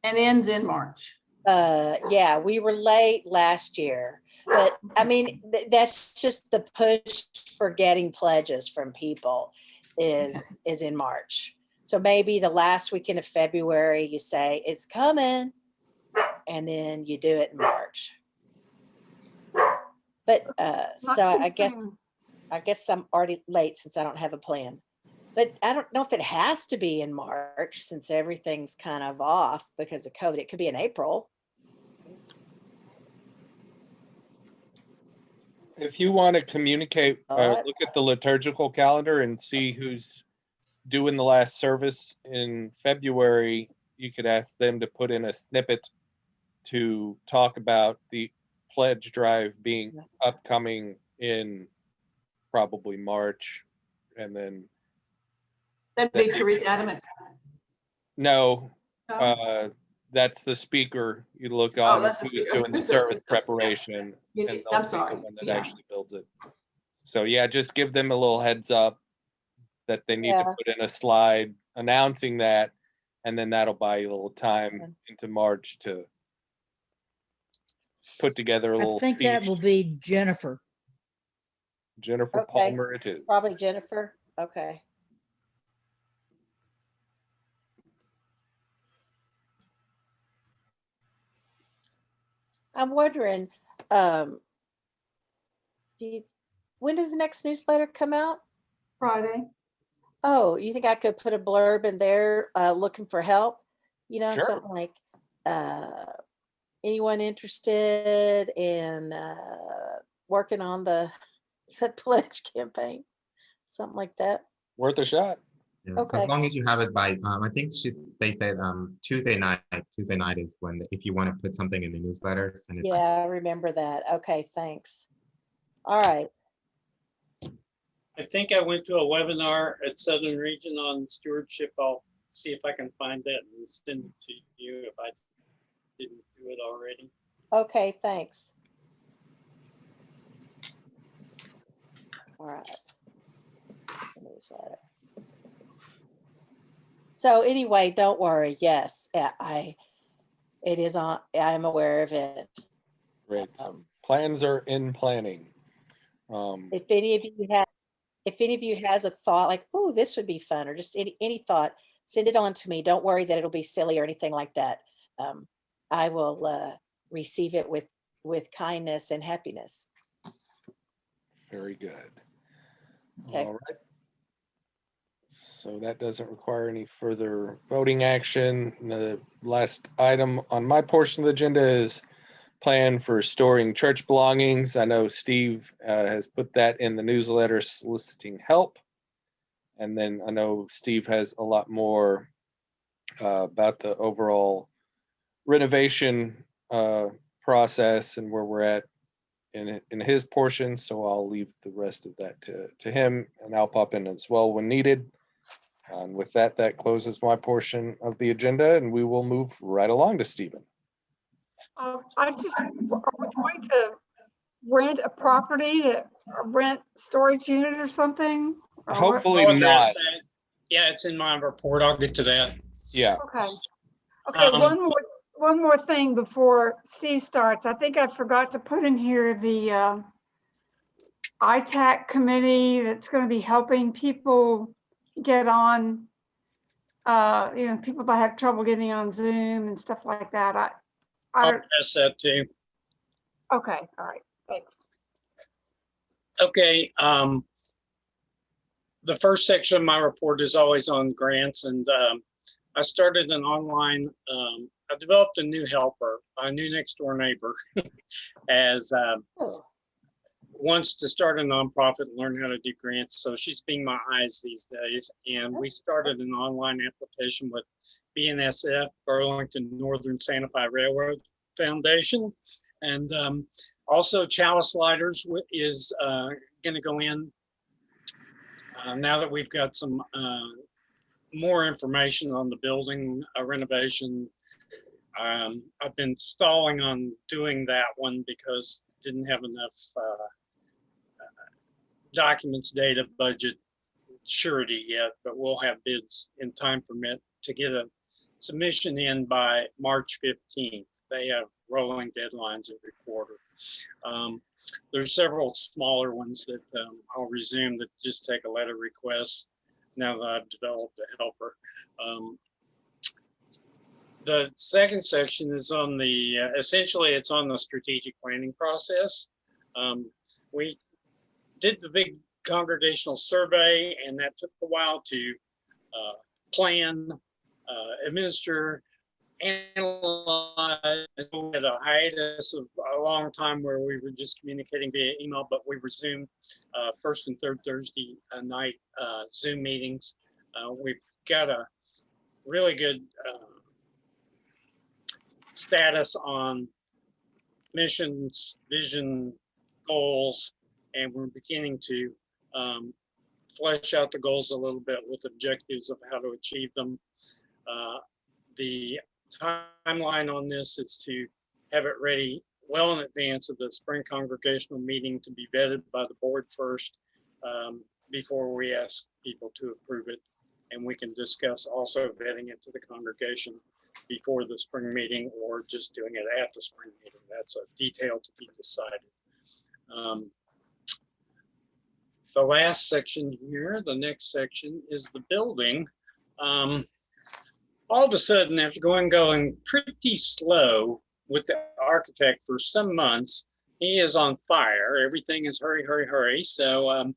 And ends in March. Yeah, we were late last year, but I mean, that's just the push for getting pledges from people is in March. So maybe the last weekend of February, you say it's coming, and then you do it in March. But Not so too I guess, soon. I guess I'm already late since I don't have a plan. But I don't know if it has to be in March since everything's kind of off because of COVID. It could be in April. If you want to communicate, Thoughts? look at the liturgical calendar and see who's doing the last service in February, you could ask them to put in a snippet to talk about the pledge drive being upcoming in probably March. And then, That'd be Teresa Adamant. no, Oh, that's the speaker. You look Oh, on that's the who's speaker. doing the Who's the- service yeah. preparation. You- And I'm they'll be sorry. the one that Yeah. actually builds it. So yeah, just give them a little heads up that they need to Yeah. put in a slide announcing that, and then that'll buy you a little time into March to put together a I little think that will speech. be Jennifer. Jennifer Okay. Palmer it is. Probably Jennifer. Okay. I'm wondering, um, when does the next newsletter come out? Friday. Oh, you think I could put a blurb in there, looking for help? You know, Sure. something like, anyone interested in, working on the pledge campaign? Something like that. Worth a shot. Yeah, Okay. as long as you have it by, I think they said Tuesday night. Tuesday night is when, if you want to put something in the newsletter, send it by. Yeah, I remember that. Okay, thanks. All right. I think I went to a webinar at Southern Region on stewardship. I'll see if I can find that and send it to you if I didn't do it already. Okay, thanks. All right. Newsletter. So anyway, don't worry. Yes, it is on. I'm aware of it. Great. Plans are in planning. If any of you has a thought like, oh, this would be fun, or just any thought, send it on to me. Don't worry that it'll be silly or anything like that. I will receive it with kindness and happiness. Very good. Okay. All right. So that doesn't require any further voting action. The last item on my portion of the agenda is plan for storing church belongings. I know Steve has put that in the newsletter soliciting help. And then I know Steve has a lot more about the overall renovation process and where we're at in his portion. So I'll leave the rest of that to him, and I'll pop in as well when needed. And with that, that closes my portion of the agenda, and we will move right along to Stephen. Are we going to rent a property to rent storage unit or something? Or what? Hopefully I'll address not. that. Yeah, it's in my report. I'll get to that. Yeah. Okay. Okay, one more thing before Steve starts. I think I forgot to put in here the ITAC committee that's going to be helping people get on, people that have trouble getting on Zoom and stuff like that. I I'll don't, address that too. okay, all right, thanks. Okay. The first section of my report is always on grants, and I started an online, I developed a new helper, a new next door neighbor, as wants to start a nonprofit and learn how to do grants. So she's being my eyes these days. And we started an online application with BNSF, Burlington Northern Santa Fe Railroad Foundation. And also Chalice Lighters is going to go in now that we've got some more information on the building renovation. I've been stalling on doing that one because didn't have enough documents, data, budget, surety yet, but we'll have bids in time for to get a submission in by March 15th. They have rolling deadlines every quarter. There's several smaller ones that I'll resume that just take a letter request now that I've developed a helper. The second section is on the, essentially it's on the strategic planning process. We did the big congregational survey, and that took a while to plan, administer, analyze. We had a hiatus of a long time where we were just communicating via email, but we resumed first and third Thursday night Zoom meetings. We've got a really good status on missions, vision, goals, and we're beginning to flesh out the goals a little bit with objectives of how to achieve them. The timeline on this is to have it ready well in advance of the spring congregational meeting, to be vetted by the board first before we ask people to approve it. And we can discuss also vetting it to the congregation before the spring meeting, or just doing it at the spring meeting. That's a detail to be decided. The last section here, the next section, is the building. All of a sudden, after going pretty slow with the architect for some months, he is on fire. Everything is hurry, hurry, hurry. So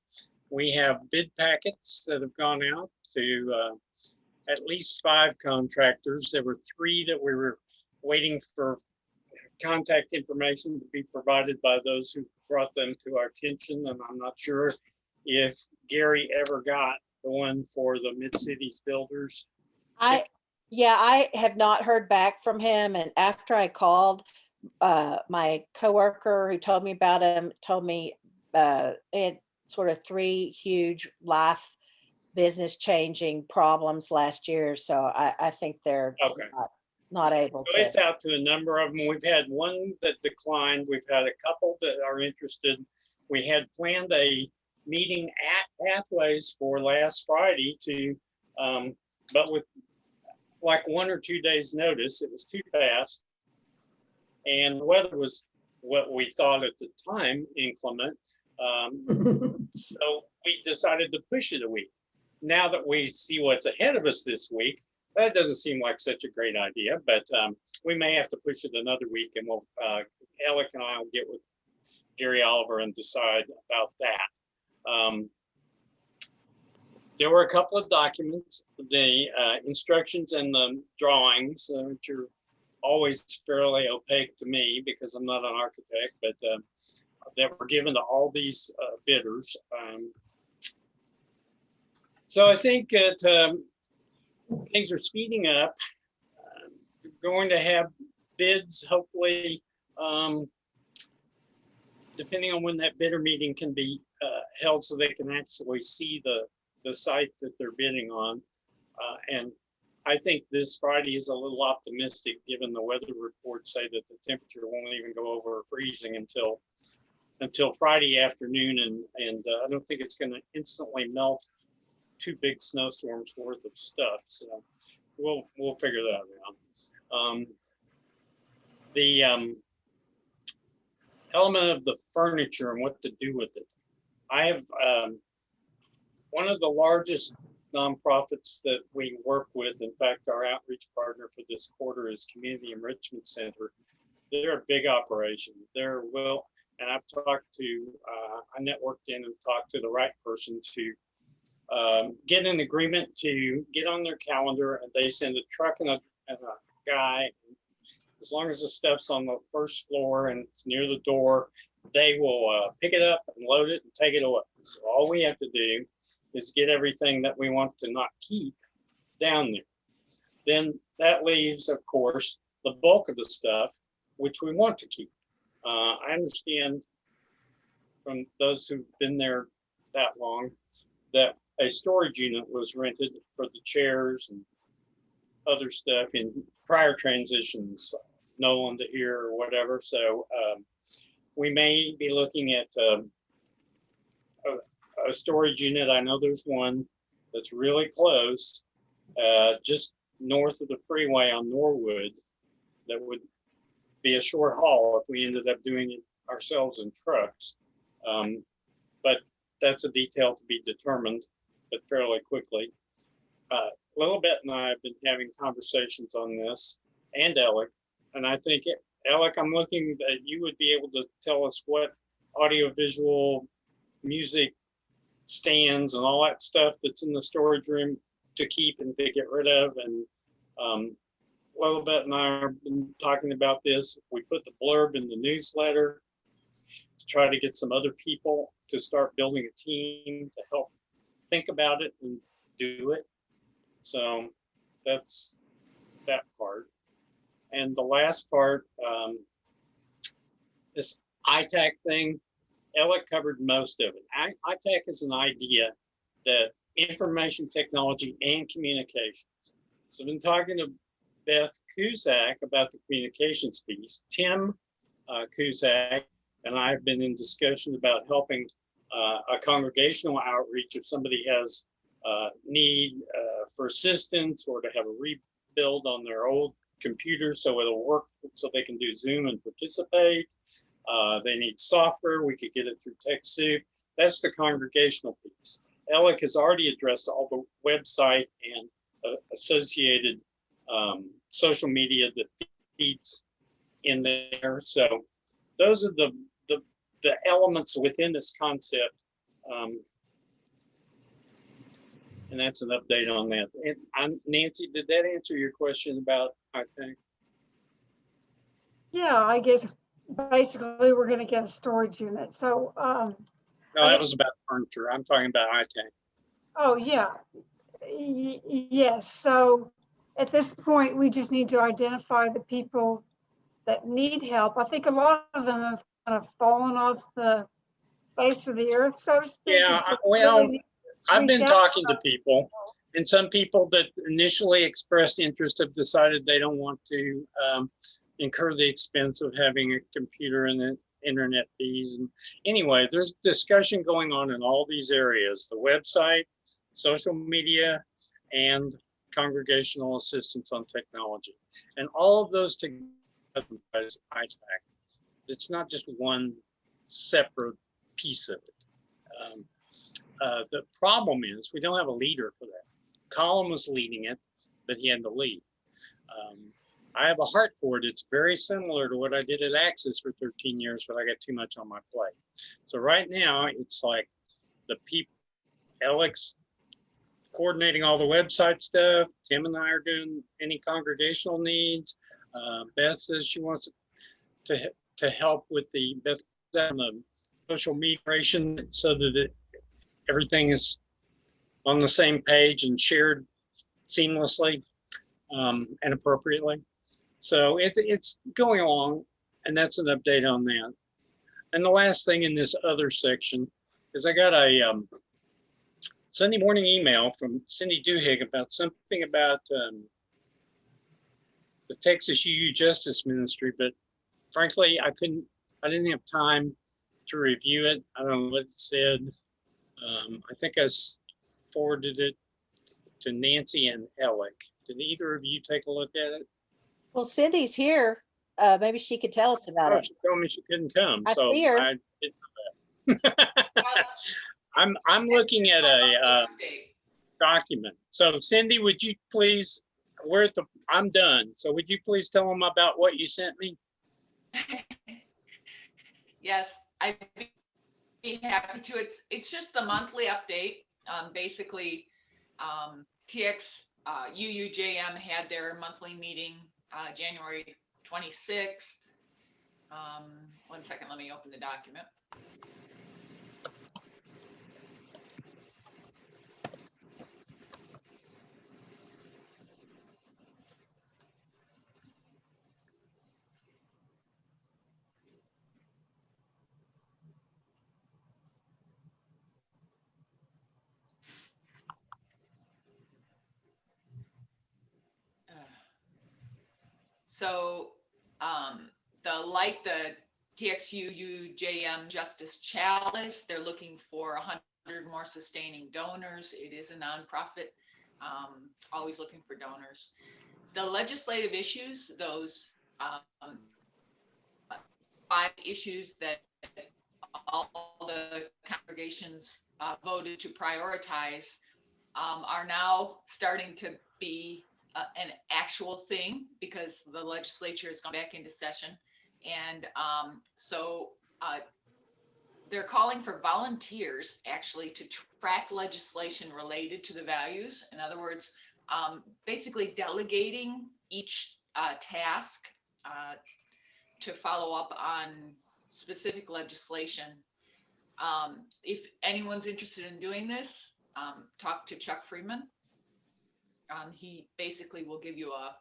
we have bid packets that have gone out to at least 5 contractors. There were 3 that we were waiting for contact information to be provided by those who brought them to our attention. And I'm not sure if Gary ever got the one for the Mid-Cities Builders. Yeah, I have not heard back from him. And after I called, my coworker who told me about him told me it sort of 3 huge life business changing problems last year. So I think they're Okay. not able So to. it's out to a number of them. We've had one that declined. We've had a couple that are interested. We had planned a meeting at Pathways for last Friday to, but with like 1 or 2 days notice, it was too fast. And the weather was what we thought at the time inclement. So we decided to push it a week. Now that we see what's ahead of us this week, that doesn't seem like such a great idea, but we may have to push it another week, and we'll, Alec and I will get with Gary Oliver and decide about that. There were a couple of documents, the instructions and the drawings, which are always fairly opaque to me because I'm not an architect, but that were given to all these bidders. So I think that things are speeding up. We're going to have bids, hopefully, depending on when that bidder meeting can be held, so they can actually see the site that they're bidding on. And I think this Friday is a little optimistic, given the weather reports say that the temperature won't even go over freezing until Friday afternoon, and I don't think it's going to instantly melt 2 big snowstorms worth of stuff. So we'll figure that out. The element of the furniture and what to do with it. I have one of the largest nonprofits that we work with. In fact, our outreach partner for this quarter is Community Enrichment Center. They're a big operation. And I've talked to, I networked in and talked to the right person to get an agreement to get on their calendar, and they send a truck and a guy. As long as the stuff's on the first floor and it's near the door, they will pick it up and load it and take it away. So all we have to do is get everything that we want to not keep down there. Then that leaves, of course, the bulk of the stuff, which we want to keep. I understand from those who've been there that long that a storage unit was rented for the chairs and other stuff in prior transitions, Nolan to here or whatever. So we may be looking at a storage unit. I know there's one that's really close, just north of the freeway on Norwood, that would be a short haul if we ended up doing it ourselves in trucks. But that's a detail to be determined, but fairly quickly. Lilibet and I have been having conversations on this, and Alec, and I think, Alec, I'm looking that you would be able to tell us what audiovisual music stands and all that stuff that's in the storage room to keep and to get rid of. And Lilibet and I have been talking about this. We put the blurb in the newsletter to try to get some other people to start building a team to help think about it and do it. So that's that part. And the last part, this ITAC thing, Ella covered most of it. ITAC is an idea that information technology and communications. So I've been talking to Beth Cusack about the communications piece. Tim Cusack and I have been in discussion about helping a congregational outreach if somebody has need for assistance or to have a rebuild on their old computer so it'll work so they can do Zoom and participate. They need software, we could get it through TechSoup. That's the congregational piece. Alec has already addressed all the website and associated social media that feeds in there. So those are the elements within this concept. And that's an update on that. And Nancy, did that answer your question about, I think? Yeah, I guess basically we're gonna get a storage unit. So, No, that was about furniture. I'm talking about ITAC. oh, yeah. Yes, so at this point, we just need to identify the people that need help. I think a lot of them have kind of fallen off the face of the earth, so to speak. Yeah, and so well, really I've been reach out talking to people, and some people that initially expressed interest have decided they don't want to incur the expense of having a computer and the internet fees. And anyway, there's discussion going on in all these areas: the website, social media, and congregational assistance on technology. And all of those together as ITAC. It's not just one separate piece of it. The problem is we don't have a leader for that. Colin was leading it, but he had to leave. I have a heart for it. It's very similar to what I did at Axis for 13 years, but I got too much on my plate. So right now it's like the people, Alex coordinating all the website stuff. Tim and I are doing any congregational needs. Beth says she wants to help with the social media so that everything is on the same page and shared seamlessly and appropriately. So it's going along, and that's an update on that. And the last thing in this other section is I got a Sunday morning email from Cindy Duhigg about something about the Texas UU Justice Ministry, but frankly, I didn't have time to review it. I don't know what it said. I think I forwarded it to Nancy and Alec. Did either of you take a look at it? Well, Cindy's here. Maybe she could tell us about Oh, it. she told me she couldn't come. I so see her. I didn't know that. I'm looking at a document. So Cindy, would you please, I'm done. So would you please tell them about what you sent me? Yes, I'd be happy to. It's just the monthly update. Basically, TX UUJM had their monthly meeting January 26th. 1 second, let me open the document. So the TXUUJM Justice Chalice, they're looking for 100 more sustaining donors. It is a nonprofit, always looking for donors. The legislative issues, those 5 issues that all the congregations voted to prioritize are now starting to be an actual thing because the legislature has gone back into session. And so they're calling for volunteers actually to track legislation related to the values. In other words, basically delegating each task to follow up on specific legislation. If anyone's interested in doing this, talk to Chuck Freeman. He basically will give you a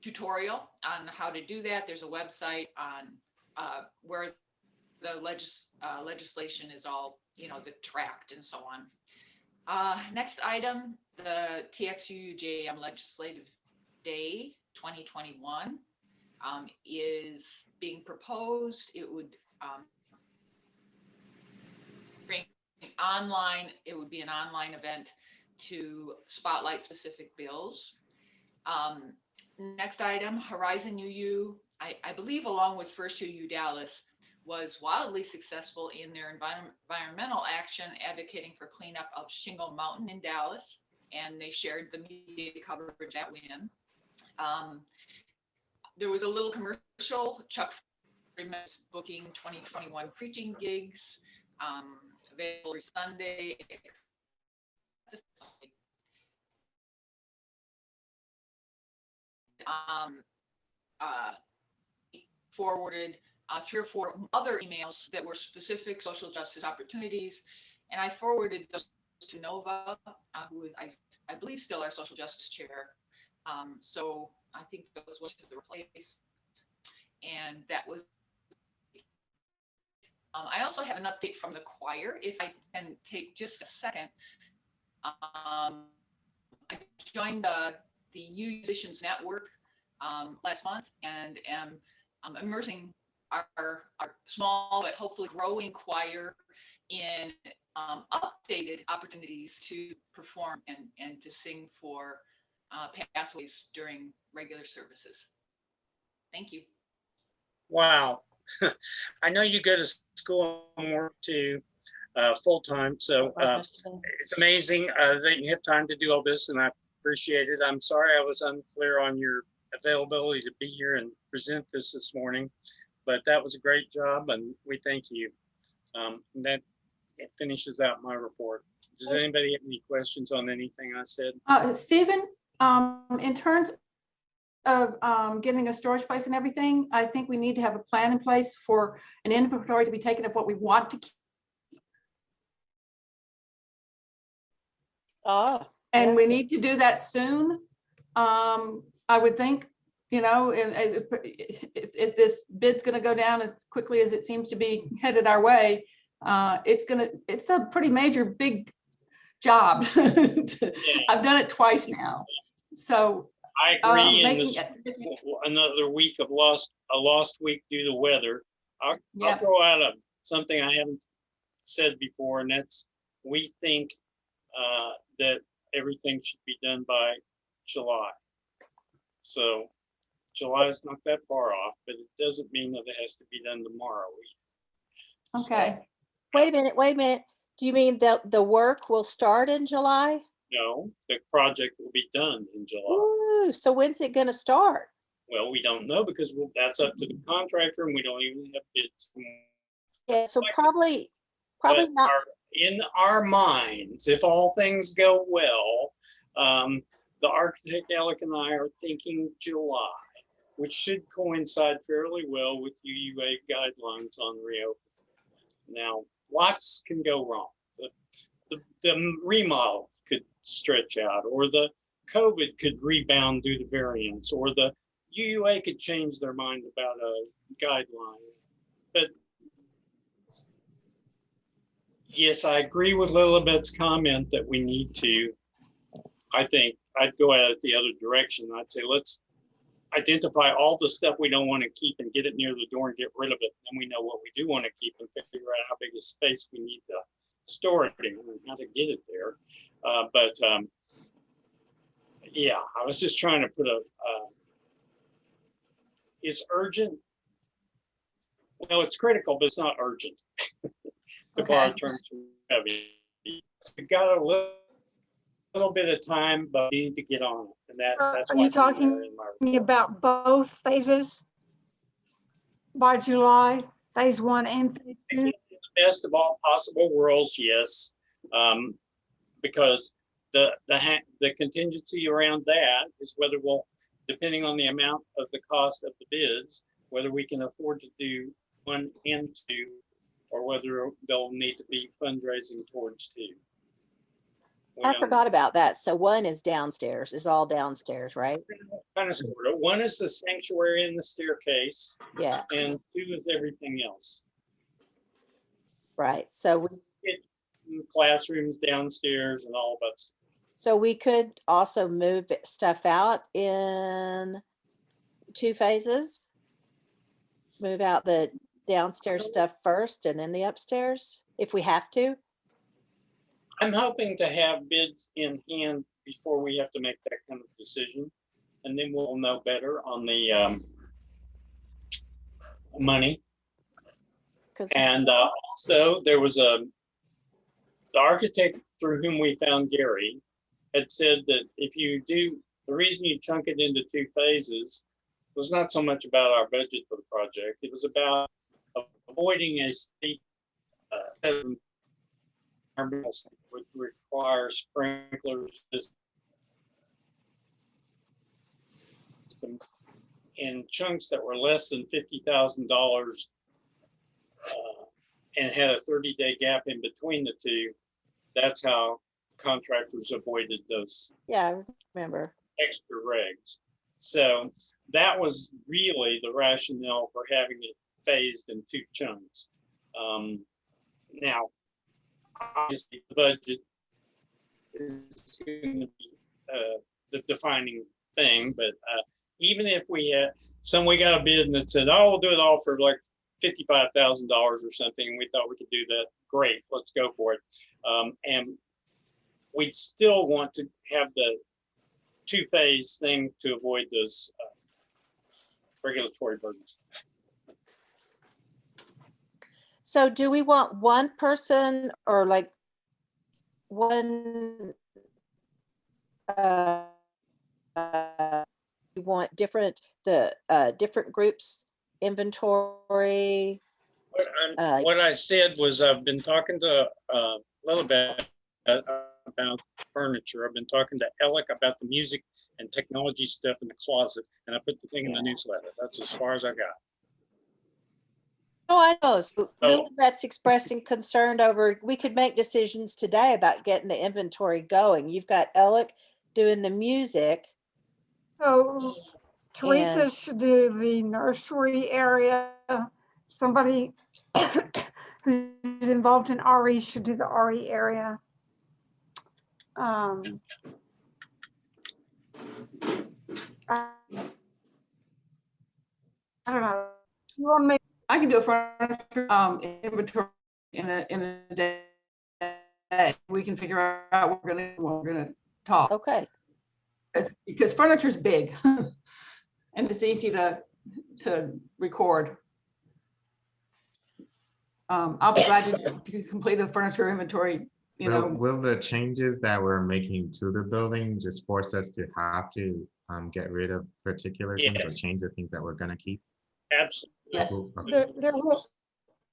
tutorial on how to do that. There's a website on where the legislation is all, the tracked and so on. Next item, the TXUUJM Legislative Day 2021 is being proposed. It would bring online, it would be an online event to spotlight specific bills. Next item, Horizon UU, I believe along with First UU Dallas, was wildly successful in their environmental action advocating for cleanup of Shingle Mountain in Dallas, and they shared the media coverage at WIN. There was a little commercial, Chuck Freeman's booking 2021 preaching gigs, available every Sunday. Forwarded 3 or 4 other emails that were specific social justice opportunities, and I forwarded those to Nova, who is, I believe, still our social justice chair. So I think those were to the place, and that was. I also have an update from the choir, if I can take just a second. I joined the Musicians Network last month and am immersing our small but hopefully growing choir in updated opportunities to perform and to sing for pathways during regular services. Thank you. Wow. I know you go to school and work too full-time, so it's amazing that you have time to do all this, and I appreciate it. I'm sorry I was unclear on your availability to be here and present this morning, but that was a great job, and we thank you. That finishes out my report. Does anybody have any questions on anything I said? Stephen, in terms of getting a storage place and everything, I think we need to have a plan in place for an inventory to be taken of what we want to keep. And we need to do that soon. I would think, if this bid's going to go down as quickly as it seems to be headed our way, it's a pretty major, big job. I've done it twice now. So I agree. In this another week of a lost week due to weather. I'll throw out something I haven't said before, and that's we think that everything should be done by July. So July is not that far off, but it doesn't mean that it has to be done tomorrow. Okay. So, wait a minute. Do you mean that the work will start in July? No, the project will be done in July. Ooh, so when's it going to start? Well, we don't know because that's up to the contractor, and we don't even have bids. Yeah, so probably not. In our minds, if all things go well, the architect Alec and I are thinking July, which should coincide fairly well with UUA guidelines on reopening. Now, lots can go wrong. The remodel could stretch out, or the COVID could rebound due to variants, or the UUA could change their mind about a guideline. But yes, I agree with Lilibet's comment that we need to, I think I'd go at it the other direction. I'd say, let's identify all the stuff we don't want to keep and get it near the door and get rid of it. And we know what we do want to keep and figure out how big a space we need to store it in and how to get it there. Yeah, I was just trying to put is urgent? Well, it's critical, but it's not urgent. To borrow terms from heavy. We've got a little bit of time, but we need to get on it. And that's are you talking about both phases by July, phase 1 and phase 2? best of all possible worlds, yes. Because the contingency around that is whether we'll, depending on the amount of the cost of the bids, whether we can afford to do 1 and 2, or whether they'll need to be fundraising towards 2. I forgot about that. So 1 is downstairs, is all downstairs, right? Kind of sort of. 1 is the sanctuary and the staircase, Yeah, and 2 is everything else. right. So Classrooms downstairs and all that stuff. so we could also move stuff out in 2 phases. Move out the downstairs stuff first and then the upstairs, if we have to. I'm hoping to have bids in hand before we have to make that kind of decision. And then we'll know better on the money. 'Cause And also there was the architect through whom we found Gary had said that if you do, the reason you chunk it into 2 phases was not so much about our budget for the project. It was about avoiding a state would require sprinklers system in chunks that were less than $50,000 and had a 30-day gap in between the 2. That's how contractors avoided those yeah, I remember. extra regs. So that was really the rationale for having it phased in 2 chunks. Now, obviously, the budget is going to be the defining thing, but even if we had we got a bid that said, oh, we'll do it all for like $55,000 or something, and we thought we could do that, great, let's go for it. And we'd still want to have the 2-phase thing to avoid those regulatory burdens. So do we want 1 person or like 1, we want different groups inventory? What I said was I've been talking to Lilibet about furniture. I've been talking to Alec about the music and technology stuff in the closet, and I put the thing in the newsletter. That's as far as I got. Oh, I know. So that's expressing concern over, we could make decisions today about getting the inventory going. You've got Alec doing the music. So Teresa And- should do the nursery area. Somebody who's involved in RE should do the RE area. I don't know. You want to make I can do a furniture inventory in a day. We can figure out what we're gonna talk. Okay. Because furniture's big and it's easy to record. I'll be glad to complete a furniture inventory, you know. Will the changes that we're making to the building just force us to have to get rid of particular things or Yes. change the things that we're gonna keep? Absolutely. Yes. Okay. there won't,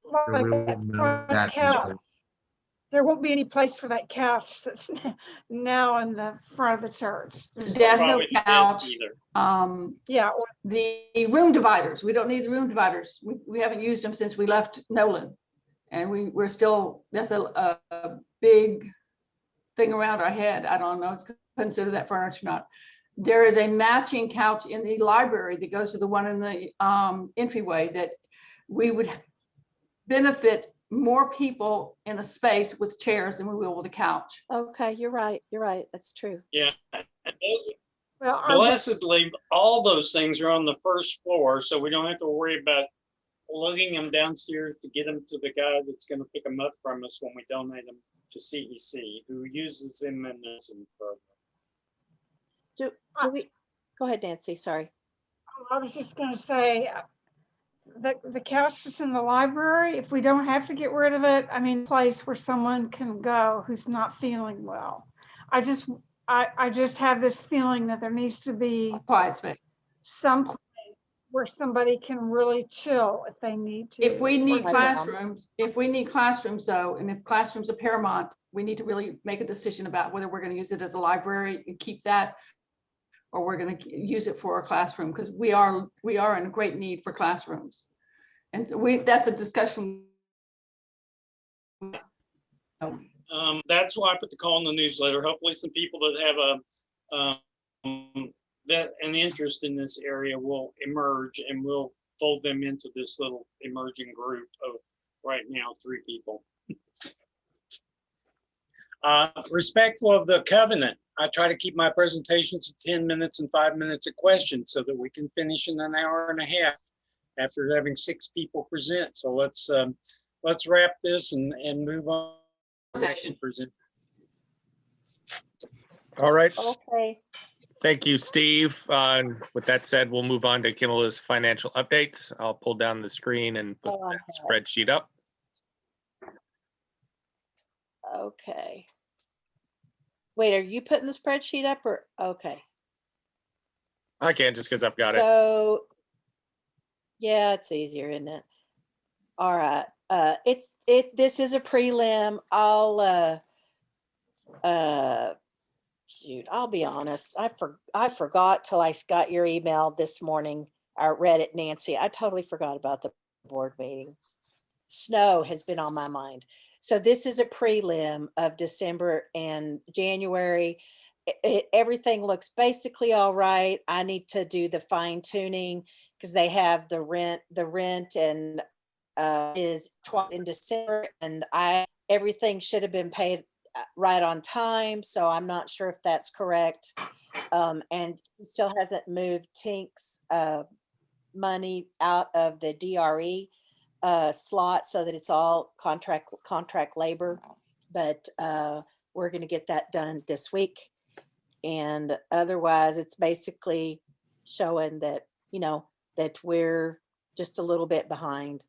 So like we that will know front that couch, because- there won't be any place for that couch that's now in the front of the church. Desk, Probably the couch, best either. Yeah, or the room dividers. We don't need the room dividers. We haven't used them since we left Nolan. And we're still, that's a big thing around our head. I don't know if you consider that furniture or not. There is a matching couch in the library that goes to the one in the entryway that we would benefit more people in a space with chairs than we will with a couch. Okay, you're right. You're right. That's true. Yeah. well, Blessedly, all those things are on the first floor, so we don't have to worry about lugging them downstairs to get them to the guy that's going to pick them up from us when we donate them to CEC, who uses them in this program. Do we, go ahead, Nancy, sorry. I was just going to say, the couch that's in the library, if we don't have to get rid of it, I mean, place where someone can go who's not feeling well. I just have this feeling that there needs to be Quiet space. some place where somebody can really chill if they need to. If we need Or- classrooms though, and if classrooms are paramount, we need to really make a decision about whether we're going to use it as a library and keep that, or we're going to use it for a classroom, because we are in great need for classrooms. And that's a discussion. That's why I put the call in the newsletter. Hopefully some people that have an interest in this area will emerge, and we'll fold them into this little emerging group of right now 3 people. Respectful of the covenant, I try to keep my presentations to 10 minutes and 5 minutes a question so that we can finish in an hour and a half after having 6 people present. So let's wrap this and move on. Session. Present. All right. Okay. Thank you, Steve. With that said, we'll move on to Kimala's financial updates. I'll pull down the screen and put Oh, that okay. spreadsheet up. Okay. Wait, are you putting the spreadsheet up or, okay. I can just because I've got it. So, yeah, it's easier, isn't it? All right. This is a prelim. Shoot, I'll be honest. I forgot till I got your email this morning. I read it, Nancy. I totally forgot about the board meeting. Snow has been on my mind. So this is a prelim of December and January. Everything looks basically all right. I need to do the fine tuning because they have the rent and is twice in December, and everything should have been paid right on time. So I'm not sure if that's correct. And he still hasn't moved Tink's money out of the DRE slot so that it's all contract labor. But we're going to get that done this week. And otherwise, it's basically showing that, that we're just a little bit behind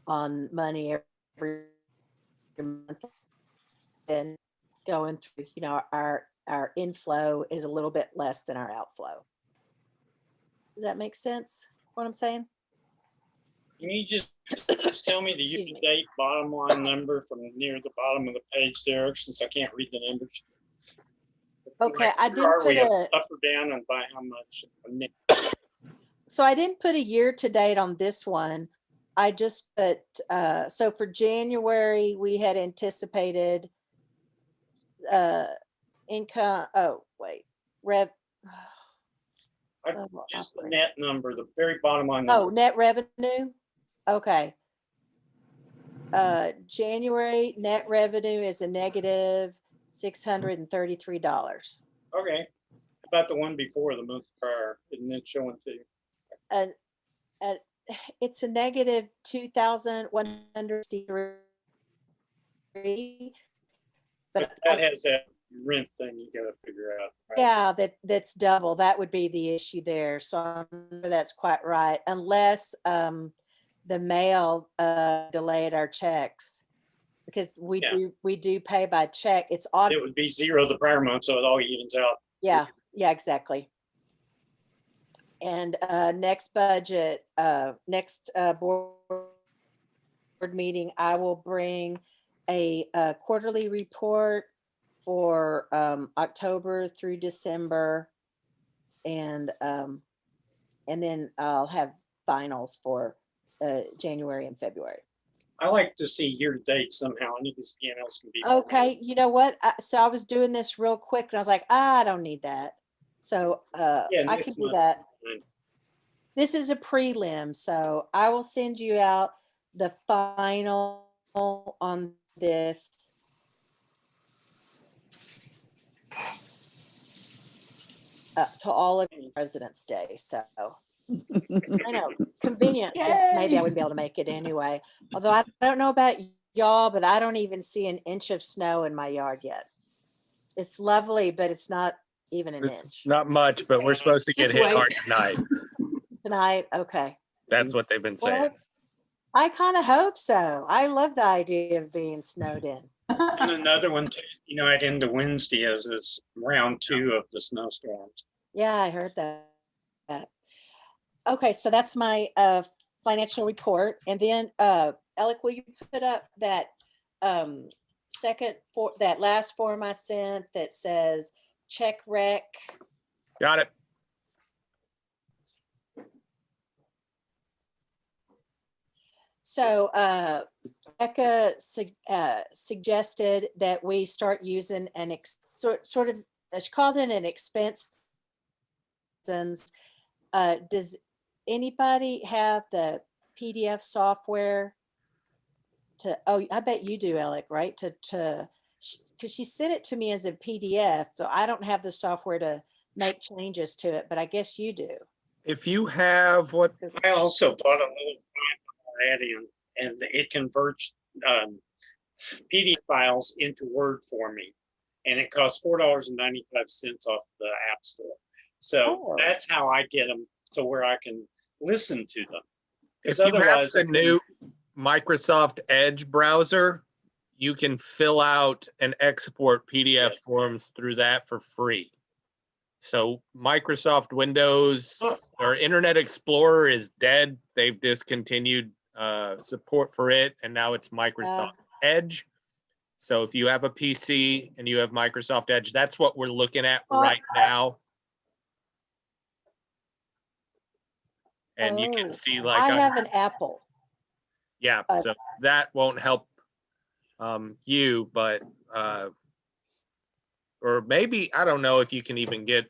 on money every month, and going through, our inflow is a little bit less than our outflow. Does that make sense, what I'm saying? Can you just tell me the Excuse me. year-to-date bottom line number from near the bottom of the page there, since I can't read the numbers? Okay, I didn't Are put we a, up or down and by how much? so I didn't put a year to date on this one. I just put, so for January, we had anticipated income, Just the operating. net number, the very bottom line. Oh, number. net revenue? Okay. January net revenue is a negative $633. Okay. About the one before the month prior, isn't it showing too? And it's a negative 2,163. But that has that rent thing you gotta figure out. Right? Yeah, that's double. That would be the issue there. So I'm sure that's quite right, unless the mail delayed our checks, because we do pay by check. It's odd. It would be 0 the prior month, so it all evens out. Yeah, exactly. And next budget, next board meeting, I will bring a quarterly report for October through December, and then I'll have finals for January and February. I like to see year to date somehow. I need to see anything else can be. Okay, you know what? So I was doing this real quick, and I was like, I don't need that. So I can do that. This is a prelim, so I will send you out the final on this. To all of you President's Day, so I know, convenient, since maybe I Yay. wouldn't be able to make it anyway. Although I don't know about y'all, but I don't even see an inch of snow in my yard yet. It's lovely, but it's not even an It's inch. not much, but we're supposed to get Just hit wait. hard tonight. Tonight, okay. That's what they've been saying. Well, I kind of hope so. I love the idea of being snowed in. And another one to unite into Wednesday as is round 2 of the snowstorms. Yeah, I heard that. Okay, so that's my financial report. And then Alec, will you put up that that last form I sent that says check rec? Got it. So Becca suggested that we start using sort of, she called it an expense. Does anybody have the PDF software oh, I bet you do, Alec, right? Because she sent it to me as a PDF, so I don't have the software to make changes to it, but I guess you do. If you have what, I also bought a little add-in, and it converts PDF files into Word for me, and it costs $4.95 off the App Store. So Oh. that's how I get them to where I can listen to them. if Because you have otherwise, the new Microsoft Edge browser, you can fill out and export PDF forms through that for free. So Microsoft Windows or Internet Explorer is dead. They've discontinued support for it, and now it's Microsoft Edge. So if you have a PC and you have Microsoft Edge, that's what we're looking at right now. And you can see, like, I have an Apple. Yeah, so that won't help you, but or maybe, I don't know if you can even get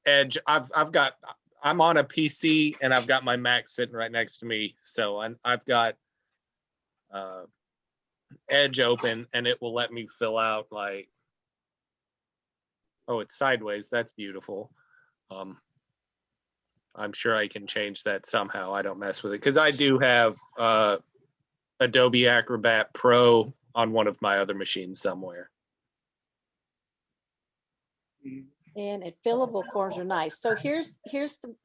Edge. I'm on a PC and I've got my Mac sitting right next to me. So I've got Edge open, and it will let me fill out, like, oh, it's sideways. That's beautiful. I'm sure I can change that somehow. I don't mess with it because I do have Adobe Acrobat Pro on one of my other machines somewhere. And fillable forms are nice. So here's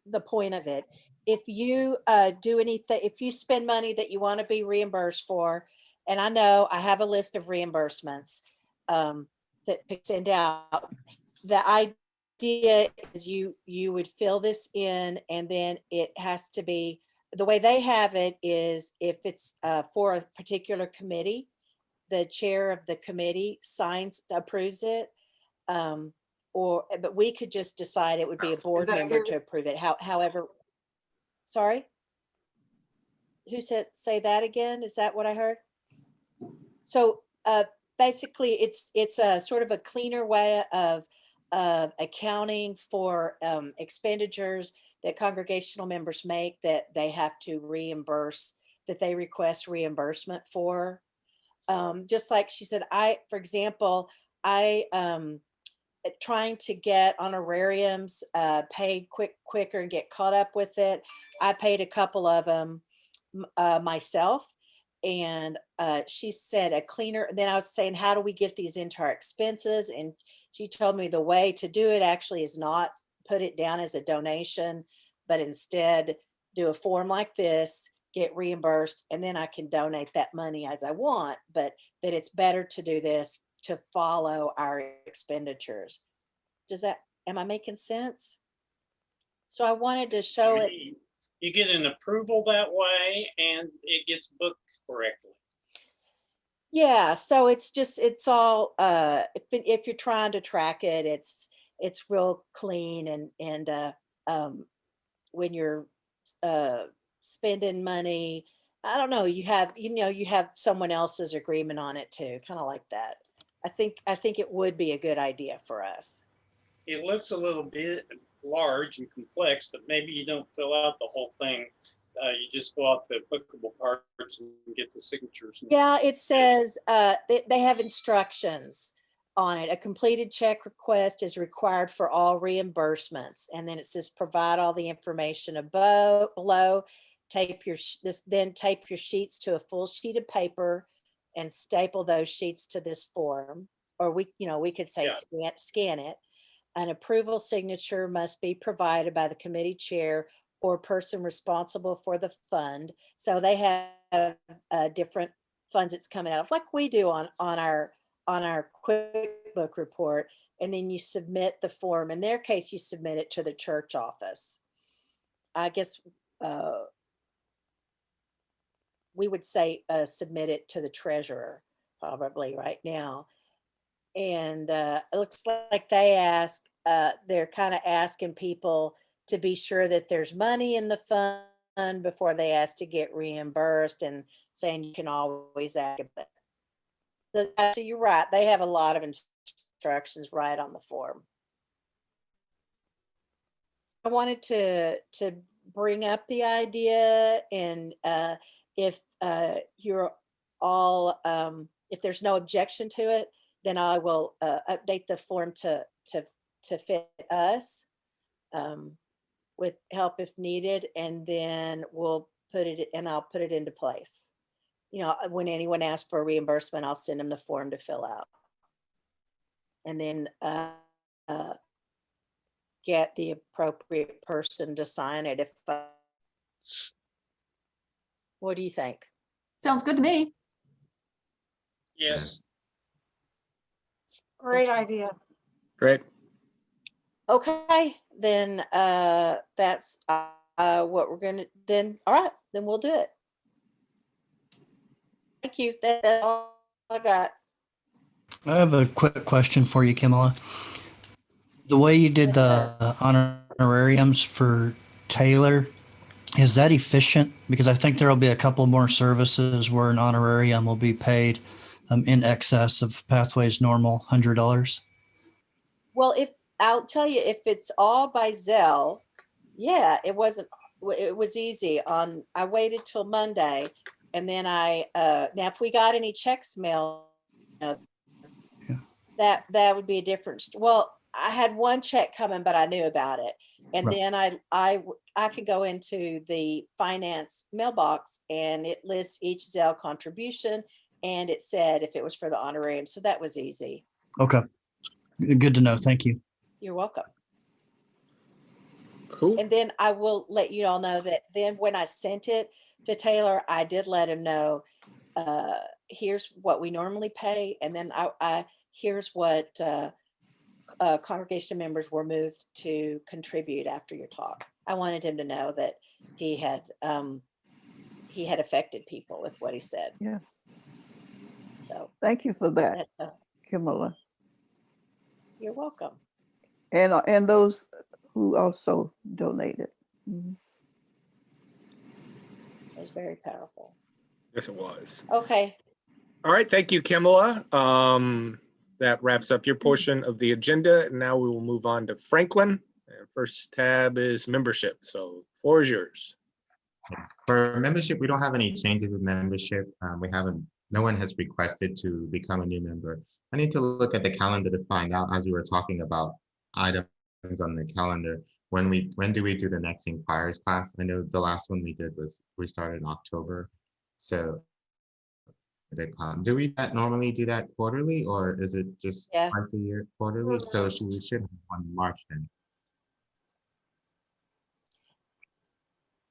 the point of it. If you do anything, if you spend money that you want to be reimbursed for, and I know I have a list of reimbursements that to send out. The idea is you would fill this in, and then it has to be, the way they have it is if it's for a particular committee, the chair of the committee approves it. But we could just decide it would be a board member to approve it. However, sorry? Who said, say that again? Is that what I heard? So basically it's a sort of a cleaner way of accounting for expenditures that congregational members make that they have to reimburse, that they request reimbursement for. Just like she said, for example, trying to get honorariums paid quicker and get caught up with it. I paid a couple of them myself, and she said a cleaner. Then I was saying, how do we get these into our expenses? And she told me the way to do it actually is not put it down as a donation, but instead do a form like this, get reimbursed, and then I can donate that money as I want, but that it's better to do this to follow our expenditures. Am I making sense? So I wanted to show it. You get an approval that way, and it gets booked correctly. Yeah, so it's all if you're trying to track it, it's real clean, and when you're spending money, I don't know, you have someone else's agreement on it too, kind of like that. I think it would be a good idea for us. It looks a little bit large and complex, but maybe you don't fill out the whole thing. You just fill out the applicable parts and get the signatures. Yeah, it says they have instructions on it. A completed check request is required for all reimbursements. And then it says provide all the information below. Tape your sheets to a full sheet of paper and staple those sheets to this form. Or we could say scan it. An approval signature must be provided by the committee chair or person responsible for the fund. So they have different funds it's coming out of, like we do on our QuickBook report. And then you submit the form. In their case, you submit it to the church office. I guess we would say submit it to the treasurer probably right now. And it looks like they ask, they're kind of asking people to be sure that there's money in the fund before they ask to get reimbursed, and saying you can always ask. So you're right, they have a lot of instructions right on the form. I wanted to bring up the idea, and if you're all, if there's no objection to it, then I will update the form to fit us with help if needed, and then we'll put it, and I'll put it into place. You know, when anyone asks for a reimbursement, I'll send them the form to fill out. And then get the appropriate person to sign it. If what do you think? Sounds good to me. Yes. Great idea. Great. Okay, then that's what we're gonna, then, all right, then we'll do it. Thank you. That's all I got. I have a quick question for you, Kimala. The way you did Yes, the honorariums for Taylor, is that efficient? Because I think there will be a couple more services where an honorarium will be paid in excess of Pathway's normal $100. Well, if I'll tell you, if it's all by Zelle, yeah, it was easy on, I waited till Monday, and then I now if we got any checks mailed, you know, that would be a different well, I had one check coming, but I knew about it. And Right. then I could go into the finance mailbox, and it lists each Zelle contribution, and it said if it was for the honorarium. So that was easy. Okay. Good to know. Thank you. You're welcome. Cool. And then I will let you all know that then when I sent it to Taylor, I did let him know, here's what we normally pay. And then I here's what congregation members were moved to contribute after your talk. I wanted him to know that he had affected people with what he said. Yes, So thank you for that, that, Kimala. you're welcome. And those who also donated. Mhm. It was very powerful. Yes, it was. Okay. All right. Thank you, Kimala. That wraps up your portion of the agenda. And now we will move on to Franklin. First tab is membership. So floor is yours. For membership, we don't have any changes in membership. No one has requested to become a new member. I need to look at the calendar to find out, as we were talking about items on the calendar, when do we do the next inquiries class? I know the last one we did was, we started in October. So do we normally do that quarterly, or is it just Yeah. twice a year quarterly? So we should have one in March then.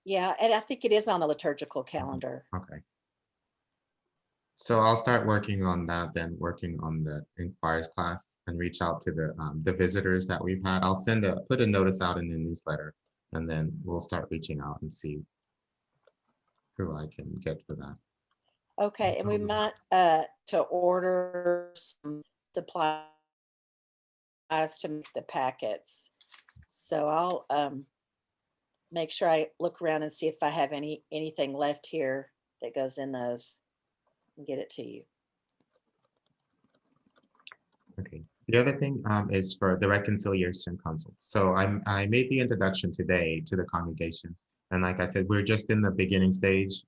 Yeah, and I think it is on the liturgical calendar. Okay. So I'll start working on that then, working on the inquiries class, and reach out to the visitors that we've had. I'll put a notice out in the newsletter, and then we'll start reaching out and see who I can get for that. Okay, and we might to order some supplies to make the packets. So I'll make sure I look around and see if I have anything left here that goes in those and get it to you. Okay. The other thing is for the reconciliation consult. So I made the introduction today to the congregation, and like I said, we're just in the beginning stage.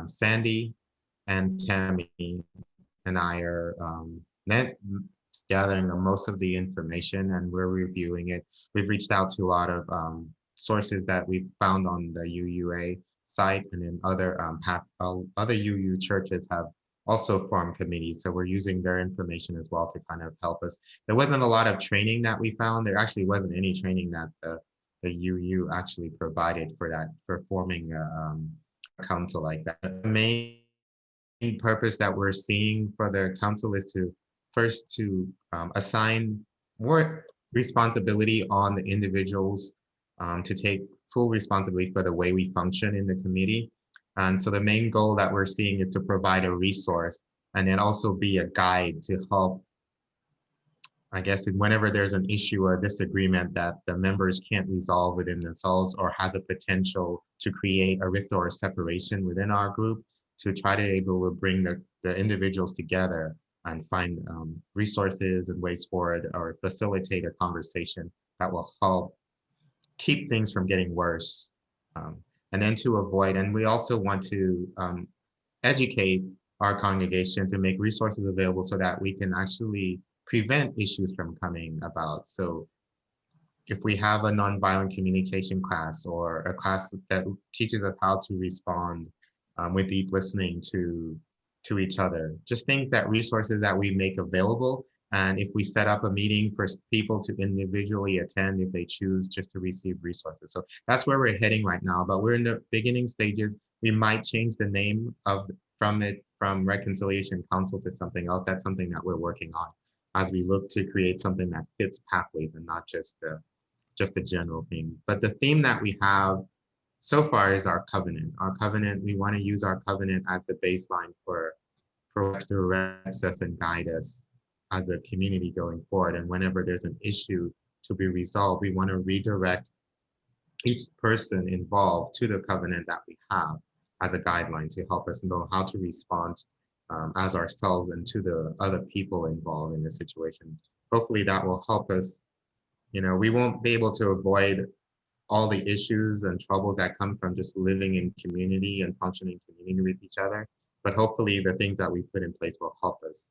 Sandy and Tammy and I are gathering most of the information, and we're reviewing it. We've reached out to a lot of sources that we found on the UUA site, and then other UU churches have also formed committees. So we're using their information as well to kind of help us. There wasn't a lot of training that we found. There actually wasn't any training that the UU actually provided for forming a council like that. The main purpose that we're seeing for the council is to first assign more responsibility on the individuals to take full responsibility for the way we function in the committee. And so the main goal that we're seeing is to provide a resource and then also be a guide to help, I guess, whenever there's an issue or disagreement that the members can't resolve within themselves or has a potential to create a rift or a separation within our group, to try to able to bring the individuals together and find resources and ways forward or facilitate a conversation that will help keep things from getting worse. And then to avoid, and we also want to educate our congregation to make resources available so that we can actually prevent issues from coming about. So if we have a nonviolent communication class or a class that teaches us how to respond with deep listening to each other, just think that resources that we make available. And if we set up a meeting for people to individually attend, if they choose just to receive resources. So that's where we're heading right now, but we're in the beginning stages. We might change the name from Reconciliation Council to something else. That's something that we're working on as we look to create something that fits pathways and not just a general theme. But the theme that we have so far is our covenant. Our covenant, we want to use our covenant as the baseline for what directs us and guide us as a community going forward. And whenever there's an issue to be resolved, we want to redirect each person involved to the covenant that we have as a guideline to help us know how to respond as ourselves and to the other people involved in the situation. Hopefully that will help us. We won't be able to avoid all the issues and troubles that come from just living in community and functioning community with each other. But hopefully the things that we put in place will help us,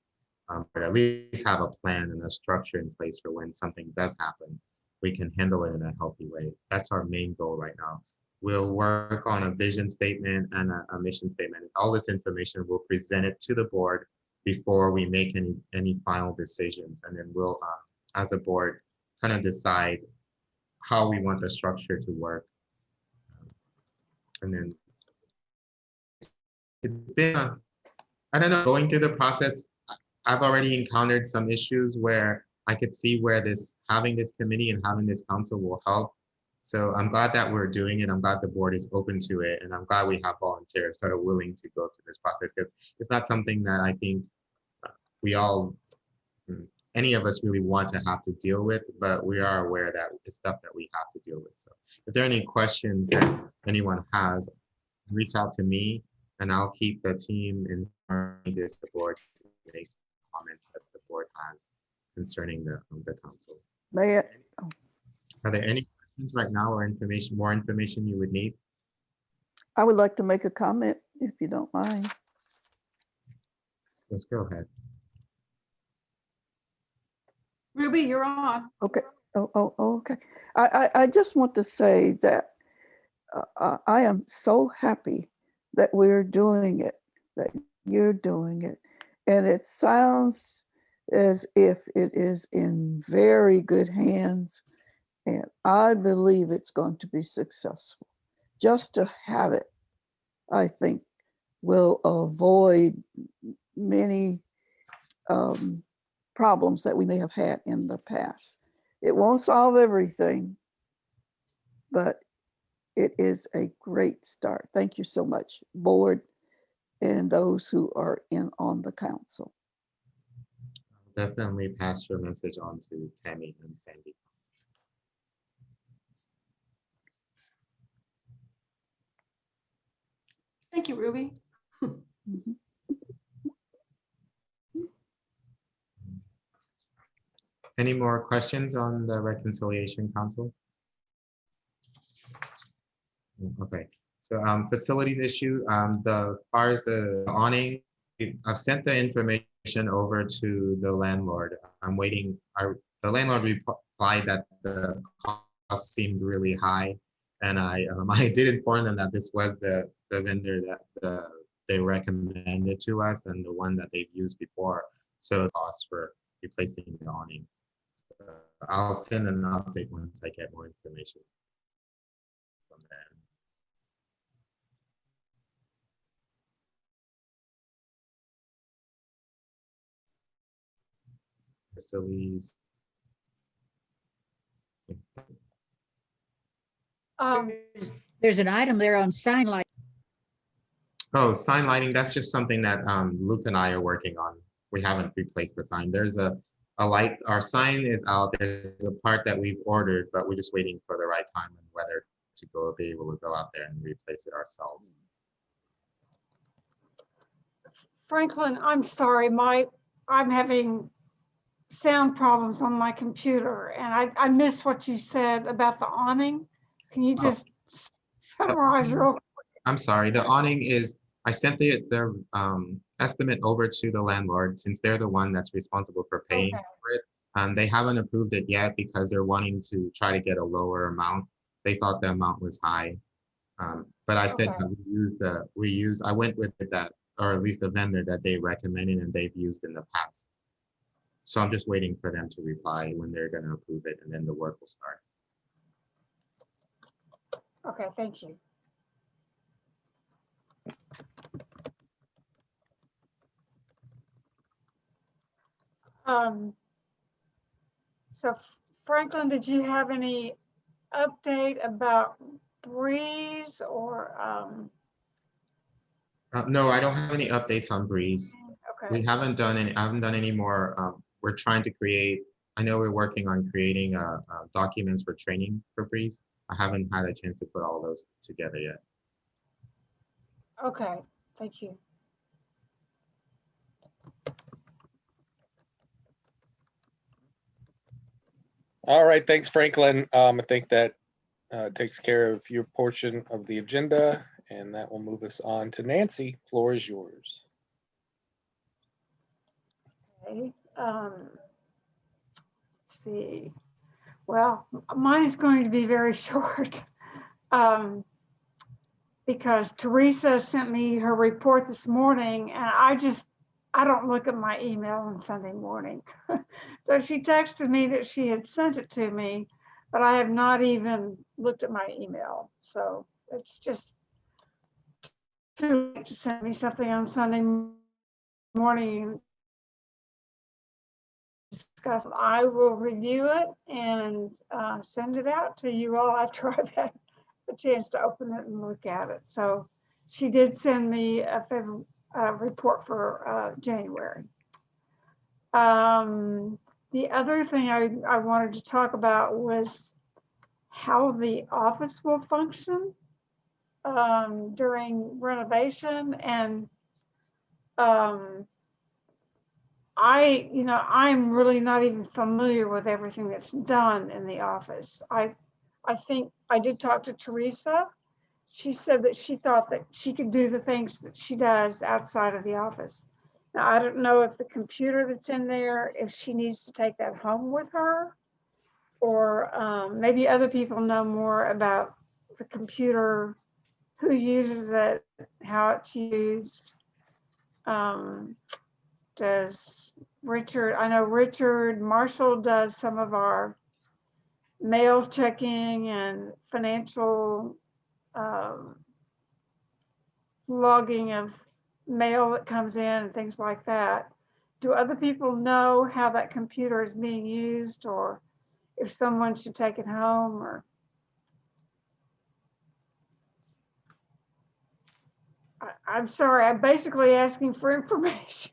but at least have a plan and a structure in place for when something does happen, we can handle it in a healthy way. That's our main goal right now. We'll work on a vision statement and a mission statement. All this information, we'll present it to the board before we make any final decisions. And then we'll, as a board, kind of decide how we want the structure to work. And then it's been, I don't know, going through the process, I've already encountered some issues where I could see where having this committee and having this council will help. So I'm glad that we're doing it. I'm glad the board is open to it. And I'm glad we have volunteers that are willing to go through this process, because it's not something that I think we all, any of us really want to have to deal with, but we are aware that it's stuff that we have to deal with. So if there are any questions that anyone has, reach out to me and I'll keep the team informed as the board makes comments that the board has concerning the council. May I, Are there any questions right now or more information you would need? I would like to make a comment if you don't mind. Let's go ahead. Ruby, you're on. Okay. Okay. I just want to say that I am so happy that we're doing it, that you're doing it. And it sounds as if it is in very good hands. And I believe it's going to be successful. Just to have it, I think, will avoid many problems that we may have had in the past. It won't solve everything, but it is a great start. Thank you so much, board, and those who are on the council. Definitely pass your message on to Tammy and Sandy. Thank you, Ruby. Mhm. Any more questions on the Reconciliation Council? Okay, so facilities issue, as far as the awning, I've sent the information over to the landlord. I'm waiting. The landlord replied that the cost seemed really high, and I did inform them that this was the vendor that they recommended to us and the one that they've used before. So the cost for replacing the awning. So I'll send an update once I get more information from them. Facilities. Um, There's an item there on sign light. Oh, sign lighting, that's just something that Luke and I are working on. We haven't replaced the sign. There's a light, our sign is out. There's a part that we've ordered, but we're just waiting for the right time and whether to be able to go out there and replace it ourselves. Franklin, I'm sorry, I'm having sound problems on my computer, and I missed what you said about the awning. Can you just summarize real? I'm sorry, the awning is, I sent the estimate over to the landlord since they're the one that's responsible for paying Okay. for it. They haven't approved it yet because they're wanting to try to get a lower amount. They thought the amount was high. But I said that I went with that, or at least the vendor that they recommended and they've used in the past. So I'm just waiting for them to reply when they're going to approve it, and then the work will start. Okay, thank you. So Franklin, did you have any update about Breeze or, No, I don't have any updates on Breeze. okay, I haven't done any more. We're trying to create, I know we're working on creating documents for training for Breeze. I haven't had a chance to put all those together yet. okay, thank you. All right, thanks, Franklin. I think that takes care of your portion of the agenda, and that will move us on to Nancy. Floor is yours. Okay, let's see. Well, mine is going to be very short. Because Teresa sent me her report this morning, and I don't look at my email on Sunday morning. So she texted me that she had sent it to me, but I have not even looked at my email. So it's just too late to send me something on Sunday morning. Discuss. I will review it and send it out to you all after I've had a chance to open it and look at it. So she did send me a report for January. The other thing I wanted to talk about was how the office will function during renovation. And I'm really not even familiar with everything that's done in the office. I think I did talk to Teresa. She said that she thought that she could do the things that she does outside of the office. Now, I don't know if the computer that's in there, if she needs to take that home with her, or maybe other people know more about the computer, who uses it, how it's used. Does Richard, I know Richard Marshall does some of our mail checking and financial logging of mail that comes in and things like that. Do other people know how that computer is being used, or if someone should take it home? Or I'm sorry, I'm basically asking for information,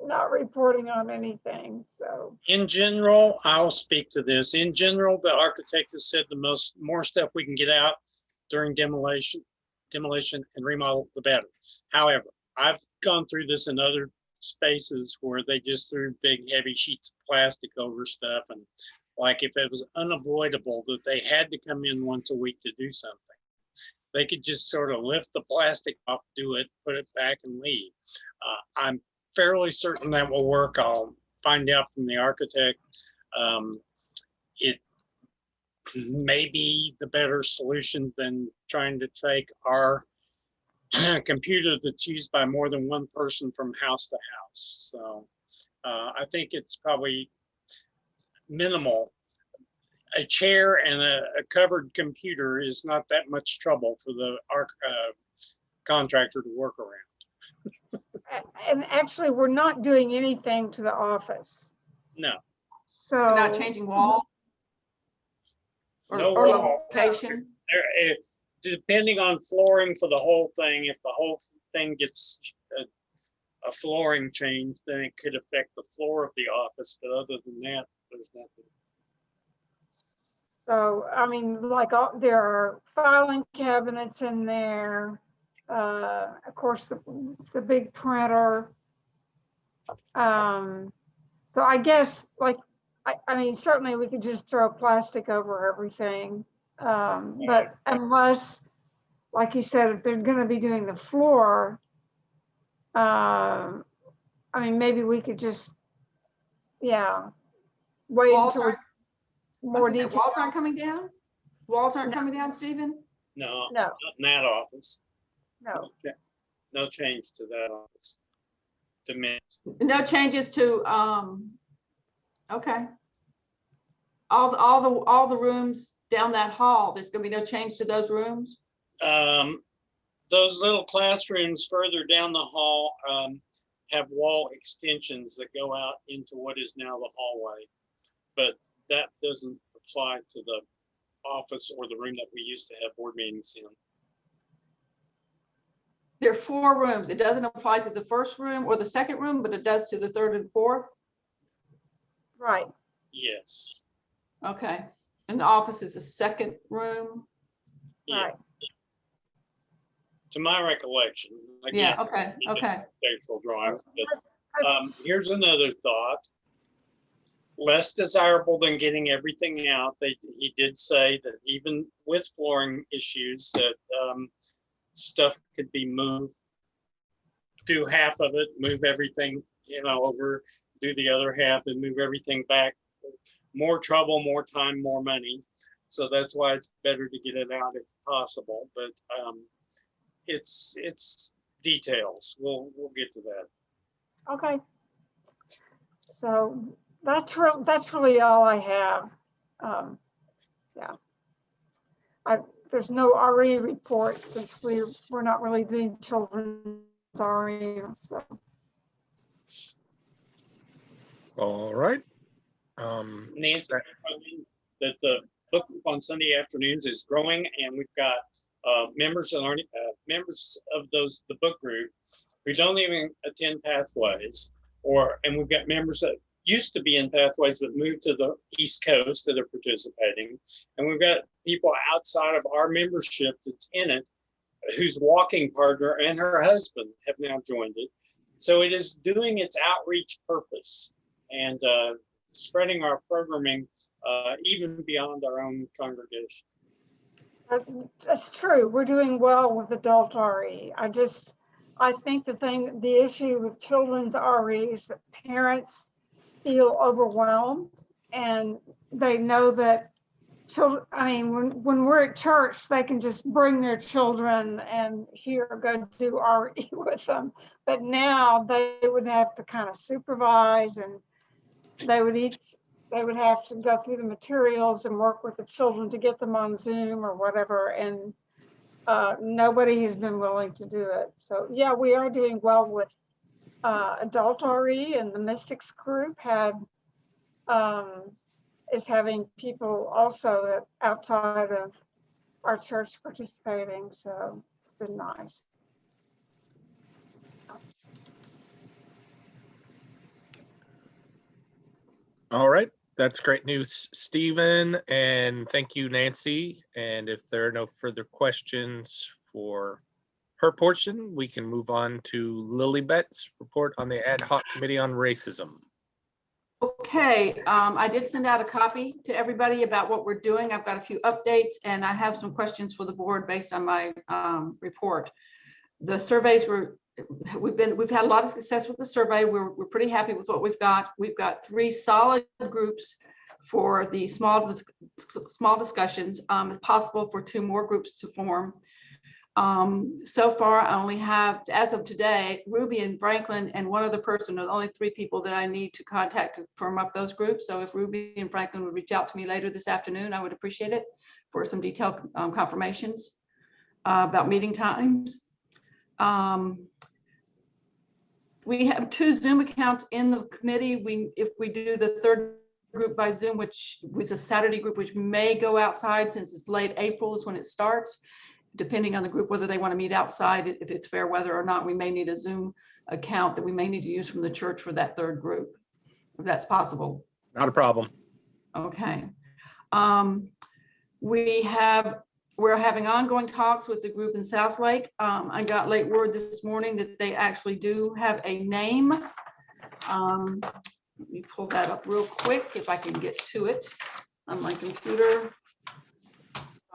not reporting on anything. So In general, I'll speak to this. In general, the architect has said the more stuff we can get out during demolition and remodel, the better. However, I've gone through this in other spaces where they just threw big, heavy sheets of plastic over stuff. And like if it was unavoidable that they had to come in once a week to do something, they could just sort of lift the plastic off, do it, put it back and leave. I'm fairly certain that will work. I'll find out from the architect. It may be the better solution than trying to take our computer that's used by more than one person from house to house. So I think it's probably minimal. A chair and a covered computer is not that much trouble for the contractor to work around. and actually, we're not doing anything to the office. No. So We're not changing walls. No or wall. location? Depending on flooring for the whole thing, if the whole thing gets a flooring change, then it could affect the floor of the office. But other than that, there's nothing. So, I mean, like, there are filing cabinets in there. Of course, the big printer. So I guess, like, I mean, certainly we could just throw plastic over everything. But unless, like you said, if they're gonna be doing the floor, I mean, maybe we could just, yeah, wait Walls until aren't, more walls detail. aren't coming down? Walls aren't coming down, Stephen? No, No, not in that office. no. No change to that office. To me. No changes to, okay. All the rooms down that hall, there's gonna be no change to those rooms? Those little classrooms further down the hall have wall extensions that go out into what is now the hallway. But that doesn't apply to the office or the room that we used to have board meetings in. There are 4 rooms. It doesn't apply to the first room or the second room, but it does to the third and fourth? Right. Yes. Okay. And the office is a second room? Yeah. Right. To my recollection. Yeah, Again, okay, okay. spatial drawings. But, That's- here's another thought. Less desirable than getting everything out. He did say that even with flooring issues, that stuff could be moved. Do half of it, move everything, over, do the other half, and move everything back. More trouble, more time, more money. So that's why it's better to get it out if possible. But it's details. We'll get to that. Okay. So that's really all I have. Yeah. There's no RE report since we're not really doing children's RE. So. All right. Nancy, that the book group on Sunday afternoons is growing, and we've got members of the book group who don't even attend Pathways, and we've got members that used to be in Pathways but moved to the East Coast that are participating, and we've got people outside of our membership that's in it, whose walking partner and her husband have now joined it. So it is doing its outreach purpose and spreading our programming even beyond our own congregation. That's true. We're doing well with adult RE. I think the issue with children's RE is that parents feel overwhelmed, and they know that children, I mean, when we're at church, they can just bring their children and go do RE with them. But now they would have to kind of supervise, and they would have to go through the materials and work with the children to get them on Zoom or whatever. And nobody has been willing to do it. So yeah, we are doing well with adult RE, and the Mystics group is having people also outside of our church participating. So it's been nice. All right. That's great news, Stephen, and thank you, Nancy. And if there are no further questions for her portion, we can move on to Lilibet's report on the Ad Hoc Committee on Racism. Okay, I did send out a copy to everybody about what we're doing. I've got a few updates, and I have some questions for the board based on my report. The surveys we've had a lot of success with the survey. We're pretty happy with what we've got. We've got 3 solid groups for the small discussions. It's possible for 2 more groups to form. So far, I only have, as of today, Ruby and Franklin and one other person are the only 3 people that I need to contact to firm up those groups. So if Ruby and Franklin would reach out to me later this afternoon, I would appreciate it for some detailed confirmations about meeting times. We have 2 Zoom accounts in the committee. If we do the third group by Zoom, which was a Saturday group, which may go outside since it's late April is when it starts. Depending on the group, whether they want to meet outside, if it's fair weather or not, we may need a Zoom account that we may need to use from the church for that third group, if that's possible. Not a problem. Okay. We're having ongoing talks with the group in South Lake. I got late word this morning that they actually do have a name. Let me pull that up real quick if I can get to it on my computer.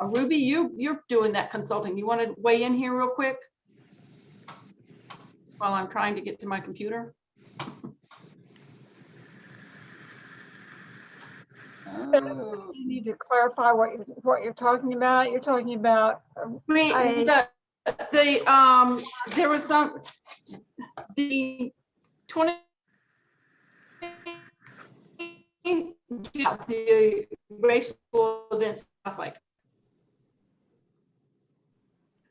Ruby, you're doing that consulting. You want to weigh in here real quick while I'm trying to get to my computer? Oh. You need to clarify what you're talking about. You're talking about. There was the 20. The racial events stuff like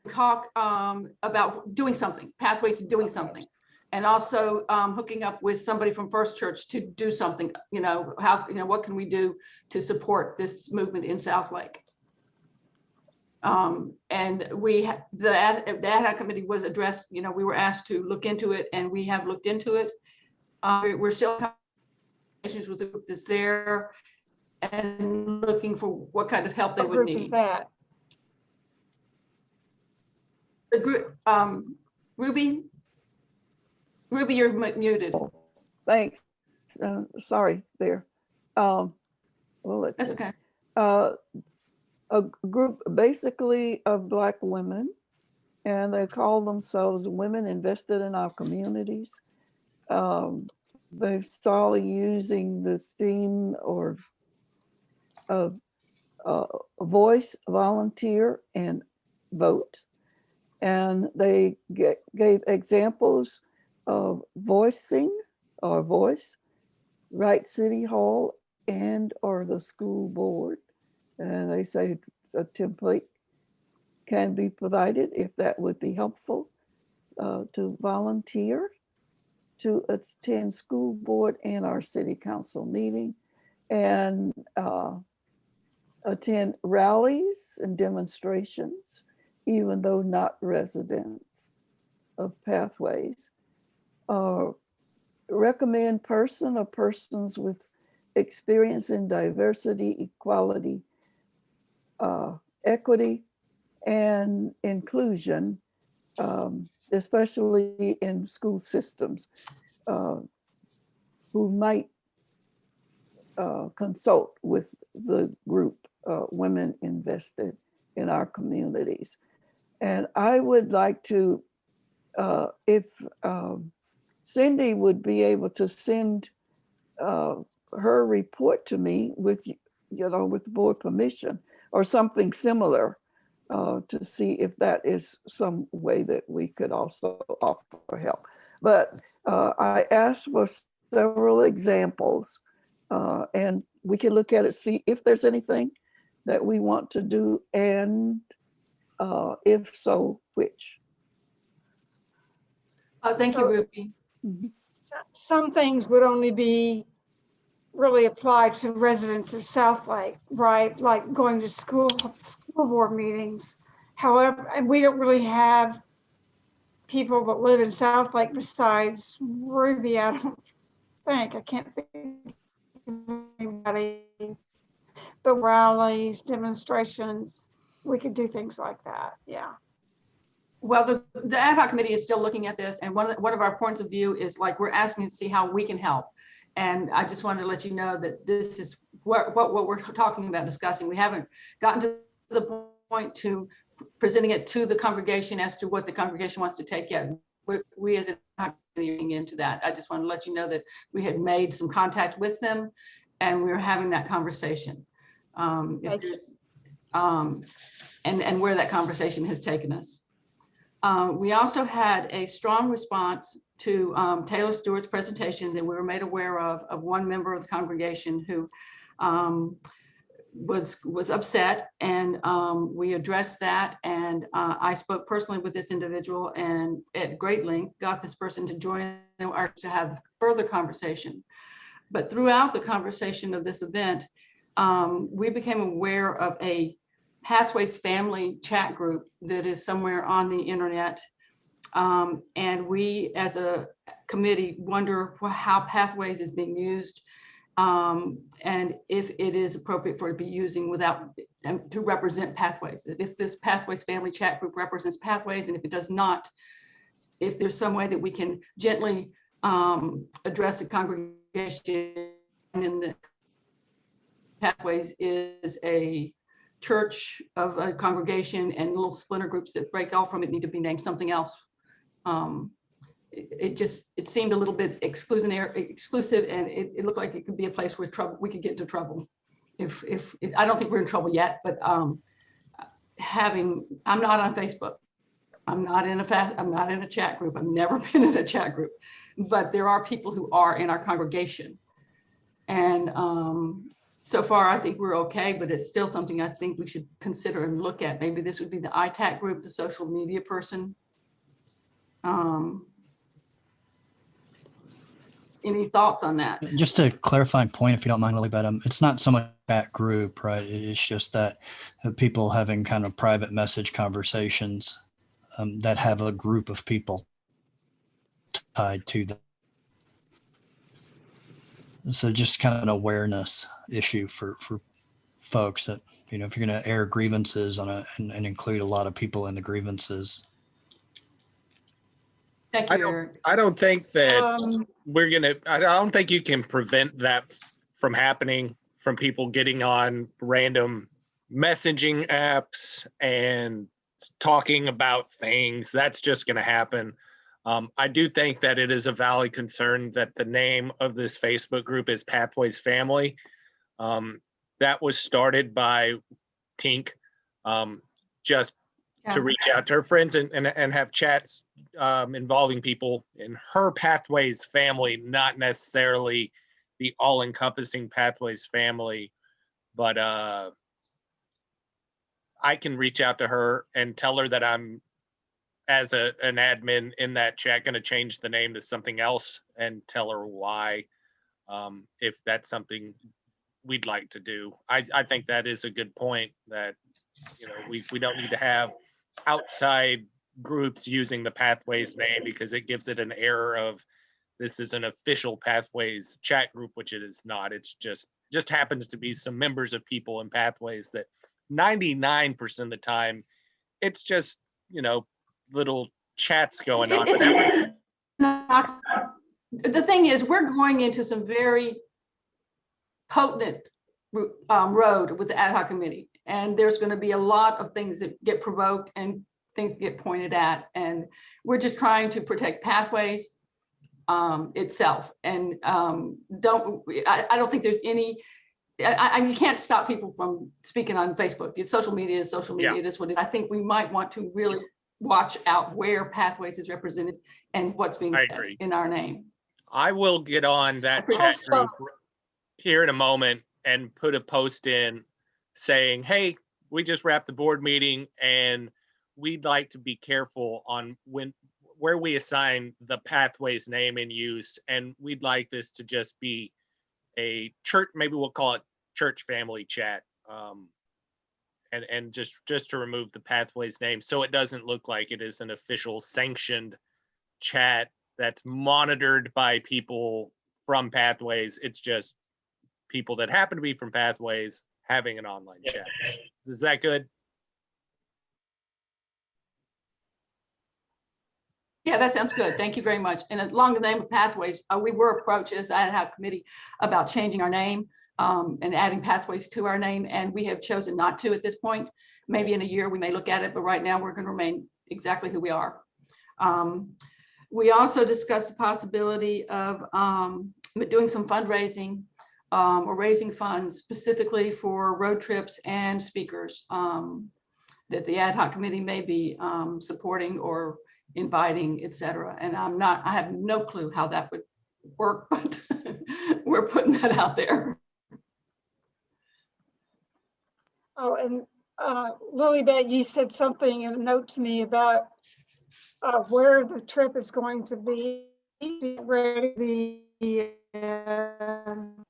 talk about doing something, pathways to doing something, and also hooking up with somebody from First Church to do something. What can we do to support this movement in South Lake? And the ad hoc committee was addressed. We were asked to look into it, and we have looked into it. We're still issues with the group that's there and looking for what kind of help they would need. What group is that? The group, Ruby, you're muted. Thanks. Sorry there. Well, let's That's see. okay. A group basically of Black women, and they call themselves Women Invested in Our Communities. They started using the theme or voice, volunteer, and vote. And they gave examples of voicing or voice, right City Hall and or the school board. And they say a template can be provided if that would be helpful to volunteer to attend school board and our city council meeting and attend rallies and demonstrations, even though not residents of Pathways. Recommend person or persons with experience in diversity, equality, equity, and inclusion, especially in school systems, who might consult with the group Women Invested in Our Communities. And I would like to, if Cindy would be able to send her report to me with, with board permission or something similar, to see if that is some way that we could also offer help. But I asked for several examples, and we can look at it, see if there's anything that we want to do, and if so, which. Thank you, Ruby. Some things would only be really applied to residents of South Lake, right? Like going to school board meetings. However, and we don't really have people that live in South Lake besides Ruby. I don't think, I can't think of anybody. But rallies, demonstrations, we could do things like that. Yeah. Well, the ad hoc committee is still looking at this, and one of our points of view is like we're asking to see how we can help. And I just wanted to let you know that this is what we're talking about discussing. We haven't gotten to the point to presenting it to the congregation as to what the congregation wants to take yet. We as a committee into that. I just want to let you know that we had made some contact with them, and we were having that conversation. And where that conversation has taken us. We also had a strong response to Taylor Stewart's presentation that we were made aware of one member of the congregation who was upset, and we addressed that. And I spoke personally with this individual and at great length got this person to join to have further conversation. But throughout the conversation of this event, we became aware of a Pathways family chat group that is somewhere on the internet. And we as a committee wonder how Pathways is being used, and if it is appropriate for it to be using without to represent Pathways. If this Pathways family chat group represents Pathways, and if it does not, if there's some way that we can gently address the congregation, and the Pathways is a church of a congregation, and little splinter groups that break off from it need to be named something else. It seemed a little bit exclusive, and it looked like it could be a place where we could get into trouble. If I don't think we're in trouble yet, but I'm not on Facebook. I'm not in a chat group. I've never been in a chat group, but there are people who are in our congregation. And so far, I think we're okay, but it's still something I think we should consider and look at. Maybe this would be the ITAC group, the social media person. Any thoughts on that? Just a clarifying point, if you don't mind, Lily, but it's not so much that group, right? It's just that people having kind of private message conversations that have a group of people tied to them. So just kind of an awareness issue for folks that, if you're going to air grievances and include a lot of people in the grievances. Thank you, Eric. I don't think that I don't think you can prevent that from happening, from people getting on random messaging apps and talking about things. That's just going to happen. I do think that it is a valid concern that the name of this Facebook group is Pathways Family. That was started by Tink, just to reach out to her friends and have chats involving people in her Pathways family, not necessarily the all-encompassing Pathways family. But I can reach out to her and tell her that I'm, as an admin in that chat, going to change the name to something else, and tell her why, if that's something we'd like to do. I think that is a good point, that we don't need to have outside groups using the Pathways name, because it gives it an air of this is an official Pathways chat group, which it is not. It's just happens to be some members of people in Pathways that 99% of the time it's just little chats going on. The thing is, we're going into some very potent road with the ad hoc committee, and there's going to be a lot of things that get provoked and things get pointed at, and we're just trying to protect Pathways itself. And I don't think there's any. You can't stop people from speaking on Facebook. It's social media is social media. Yeah. It is what it is. I think we might want to really watch out where Pathways is represented and what's being said in our name. I will get on that chat group here in a moment and put a post in saying, hey, we just wrapped the board meeting and we'd like to be careful on where we assign the Pathways name in use. And we'd like this to just be a church, maybe we'll call it church family chat. And just to remove the Pathways name, so it doesn't look like it is an official sanctioned chat that's monitored by people from Pathways. It's just people that happen to be from Pathways having an online chat. Is that good? Yeah, that sounds good. Thank you very much. And along the name of Pathways, we were approached as ad hoc committee about changing our name and adding Pathways to our name, and we have chosen not to at this point. Maybe in a year we may look at it, but right now we're going to remain exactly who we are. We also discussed the possibility of doing some fundraising or raising funds specifically for road trips and speakers that the ad hoc committee may be supporting or inviting, etc. And I have no clue how that would work, but we're putting that out there. Oh, and Lilybet, you said something in a note to me about where the trip is going to be. Where the I'm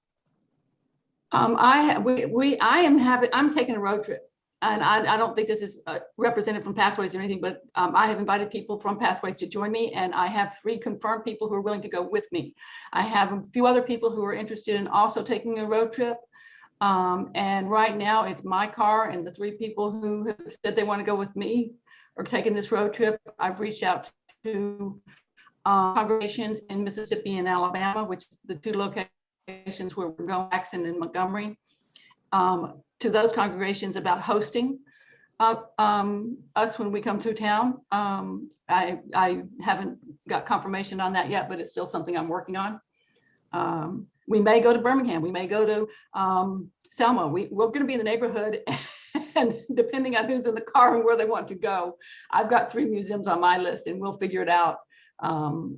taking a road trip. And I don't think this is represented from Pathways or anything, but I have invited people from Pathways to join me, and I have 3 confirmed people who are willing to go with me. I have a few other people who are interested in also taking a road trip. And right now it's my car and the 3 people who have said they want to go with me are taking this road trip. I've reached out to congregations in Mississippi and Alabama, which is the 2 locations where we're going, Jackson and Montgomery. To those congregations about hosting us when we come through town. I haven't got confirmation on that yet, but it's still something I'm working on. We may go to Birmingham. We may go to Selma. We're going to be in the neighborhood, and depending on who's in the car and where they want to go, I've got 3 museums on my list, and we'll figure it out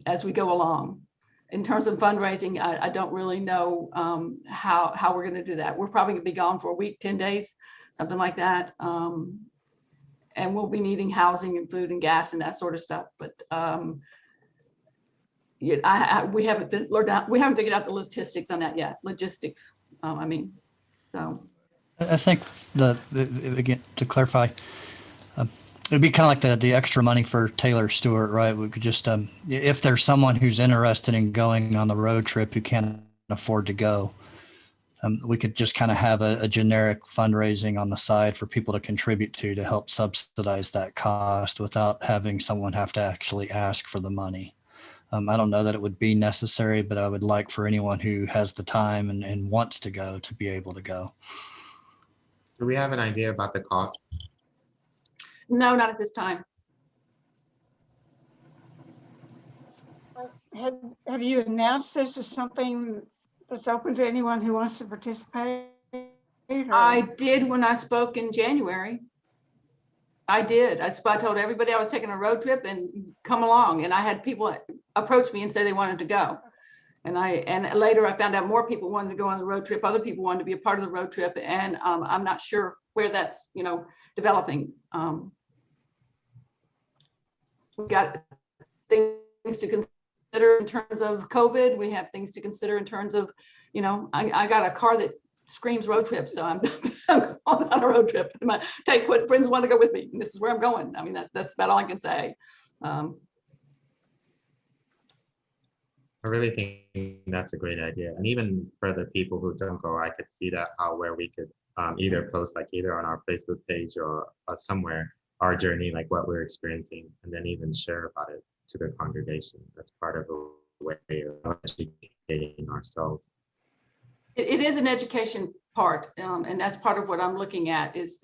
as we go along. In terms of fundraising, I don't really know how we're going to do that. We're probably going to be gone for a week, 10 days, something like that. And we'll be needing housing and food and gas and that sort of stuff. But we haven't figured out the logistics on that yet. Logistics, I mean, so. I think again, to clarify, it'd be kind of like the extra money for Taylor Stewart, right? We could just, if there's someone who's interested in going on the road trip who can't afford to go, we could just kind of have a generic fundraising on the side for people to contribute to help subsidize that cost without having someone have to actually ask for the money. I don't know that it would be necessary, but I would like for anyone who has the time and wants to go to be able to go. Do we have an idea about the cost? No, not at this time. Have you announced this as something that's open to anyone who wants to participate? Or? I did when I spoke in January. I did. I told everybody I was taking a road trip and come along. And I had people approach me and say they wanted to go. And later I found out more people wanted to go on the road trip. Other people wanted to be a part of the road trip. And I'm not sure where that's, developing. We got things to consider in terms of COVID. We have things to consider in terms of, I got a car that screams road trip. So I'm on a road trip. Take what friends want to go with me. And this is where I'm going. I mean, that's about all I can say. I really think that's a great idea. And even for the people who don't go, I could see that where we could either post either on our Facebook page or somewhere our journey, like what we're experiencing, and then even share about it to the congregation. That's part of a way of educating ourselves. It is an education part, and that's part of what I'm looking at is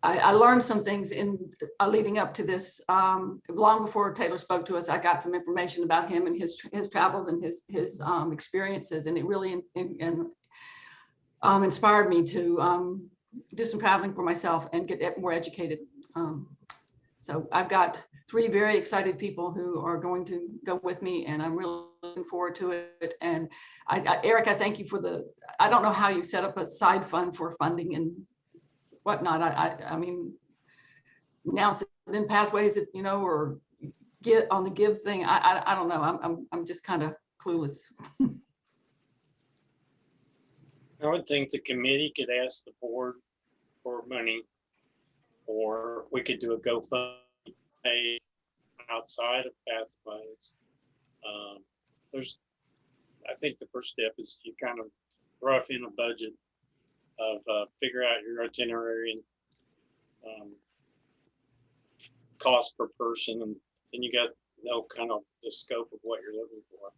I learned some things in leading up to this. Long before Taylor spoke to us, I got some information about him and his travels and his experiences, and it really inspired me to do some traveling for myself and get more educated. So I've got 3 very excited people who are going to go with me, and I'm really looking forward to it. And Eric, I thank you for I don't know how you set up a side fund for funding and whatnot. I mean, now it's in Pathways, or get on the give thing. I don't know. I'm just kind of clueless. I would think the committee could ask the board for money, or we could do a GoFundMe page outside of Pathways. I think the first step is you kind of rough in a budget of figure out your itinerary and cost per person, and then you got kind of the scope of what you're looking for.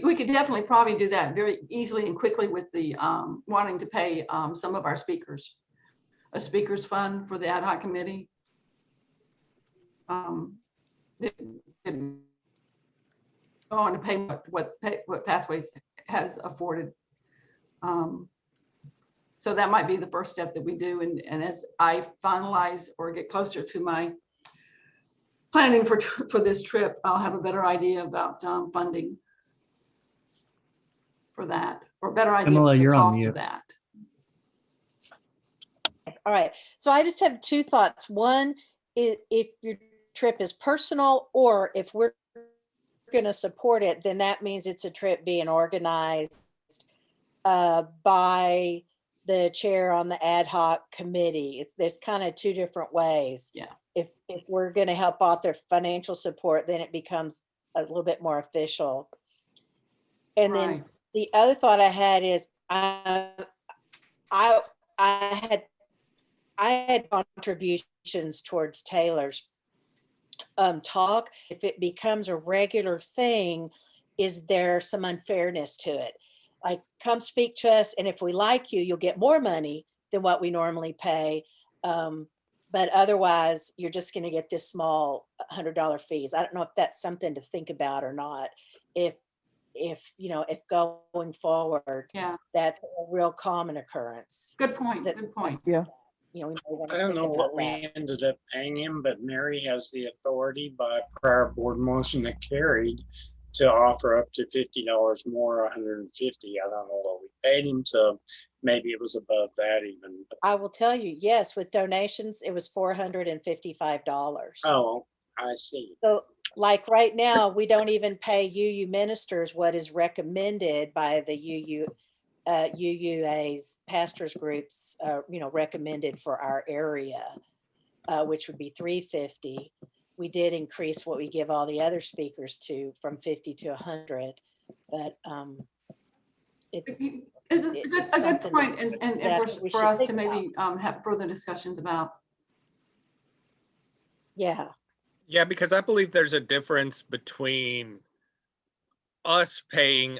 We could definitely probably do that very easily and quickly with the wanting to pay some of our speakers, a speakers fund for the ad hoc committee. Going to pay what Pathways has afforded. So that might be the first step that we do. And as I finalize or get closer to my planning for this trip, I'll have a better idea about funding for that, or better idea Emily, of the you're on cost mute. of that. All right. So I just have 2 thoughts. One is if your trip is personal, or if we're going to support it, then that means it's a trip being organized by the chair on the ad hoc committee. There's kind of two different ways. Yeah. If we're going to help author financial support, then it becomes a little bit more official. And then Right. the other thought I had is I had contributions towards Taylor's talk. If it becomes a regular thing, is there some unfairness to it? Like, come speak to us, and if we like you, you'll get more money than what we normally pay. But otherwise, you're just going to get this small $100 fees. I don't know if that's something to think about or not. If going forward, Yeah. that's a real common occurrence. Good point. Good point. Yeah. We may want I to don't think know about what we that. ended up paying him, but Mary has the authority by prior board motion that carried to offer up to $50 more, 150. I don't know what we paid him, so maybe it was above that even. I will tell you, yes, with donations, it was $455. Oh, I see. So like right now, we don't even pay UU ministers what is recommended by the UUA's pastors groups, recommended for our area, which would be $350. We did increase what we give all the other speakers to from 50 to 100, but it's It's it's a good something point, that and I think we for should us think to maybe have further discussions about. yeah. Yeah, because I believe there's a difference between us being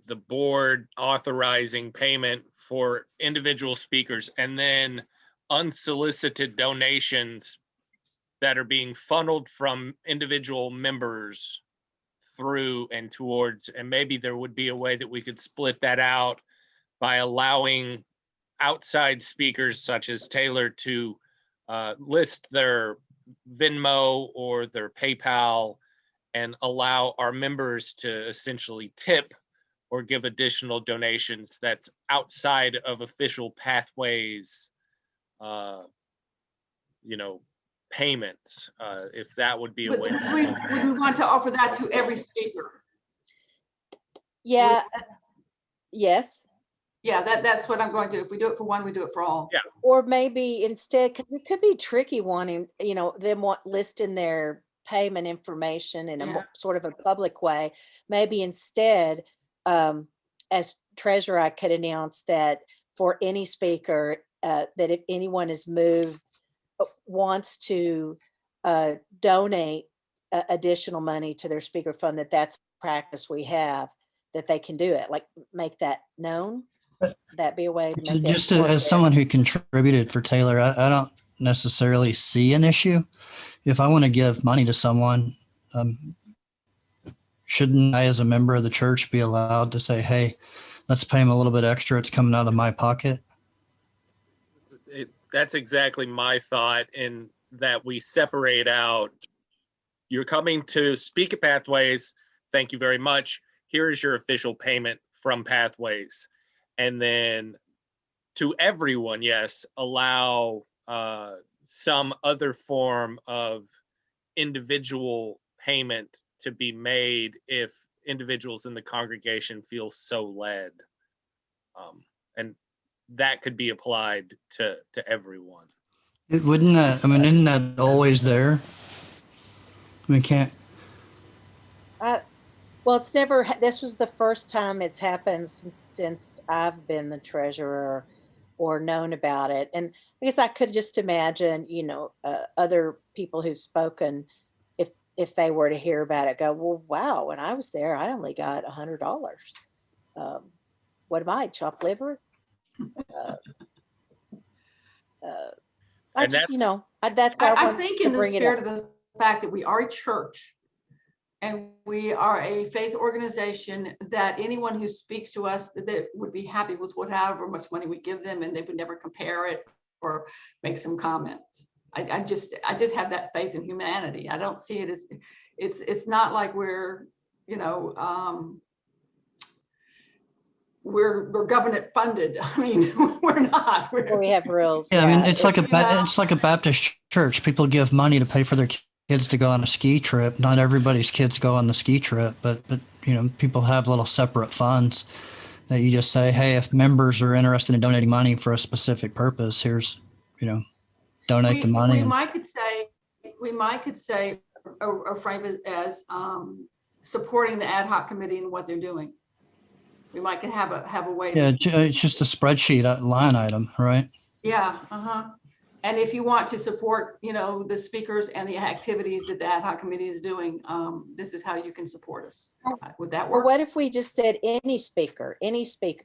the board authorizing payment for individual speakers, and then unsolicited donations that are being funneled from individual members through and towards, and maybe there would be a way that we could split that out by allowing outside speakers such as Taylor to list their Venmo or their PayPal and allow our members to essentially tip or give additional donations that's outside of official pathways, payments, if that would be a Would way to would split we would we want to offer that to every speaker? Yeah. Yes. Yeah, that's what I'm going to. If we do it for one, we do it for all. Yeah. Or maybe instead, because it could be tricky wanting, them listing their payment information in a Yeah. sort of a public way. Maybe instead, as treasurer, I could announce that for any speaker, that if anyone is moved, wants to donate additional money to their speaker fund, that's a practice we have, that they can do it, like make that known. That be a way to make Just it more as fair. someone who contributed for Taylor, I don't necessarily see an issue. If I want to give money to someone, shouldn't I, as a member of the church, be allowed to say, hey, let's pay him a little bit extra, it's coming out of my pocket? That's exactly my thought, in that we separate out, you're coming to speak at Pathways, thank you very much, here is your official payment from Pathways. And then to everyone, yes, allow some other form of individual payment to be made if individuals in the congregation feel so led. And that could be applied to everyone. Isn't that always there? I mean, can't. Well, it's never, this was the first time it's happened since I've been the treasurer or known about it. And I guess I could just imagine, other people who've spoken, if they were to hear about it, go, well, wow, when I was there, I only got $100. What am I, chopped liver? And that's why I wanted think to in the bring it spirit up. of the fact that we are a church and we are a faith organization, that anyone who speaks to us that would be happy with however much money we give them, and they would never compare it or make some comments. I just have that faith in humanity. I don't see it as, it's not like we're government funded. I mean, we're not. We have rules. Yeah, I mean, it's like you know. a Baptist church. People give money to pay for their kids to go on a ski trip. Not everybody's kids go on the ski trip, but people have little separate funds that you just say, hey, if members are interested in donating money for a specific purpose, here's, donate the money. We might could say, or frame it as supporting the ad hoc committee and what they're doing. We might could have a way. Yeah, it's just a spreadsheet line item, right? Yeah, and if you want to support, the speakers and the activities that the ad hoc committee is doing, this is how you can support us. Would that Or work? what if we just said any speaker,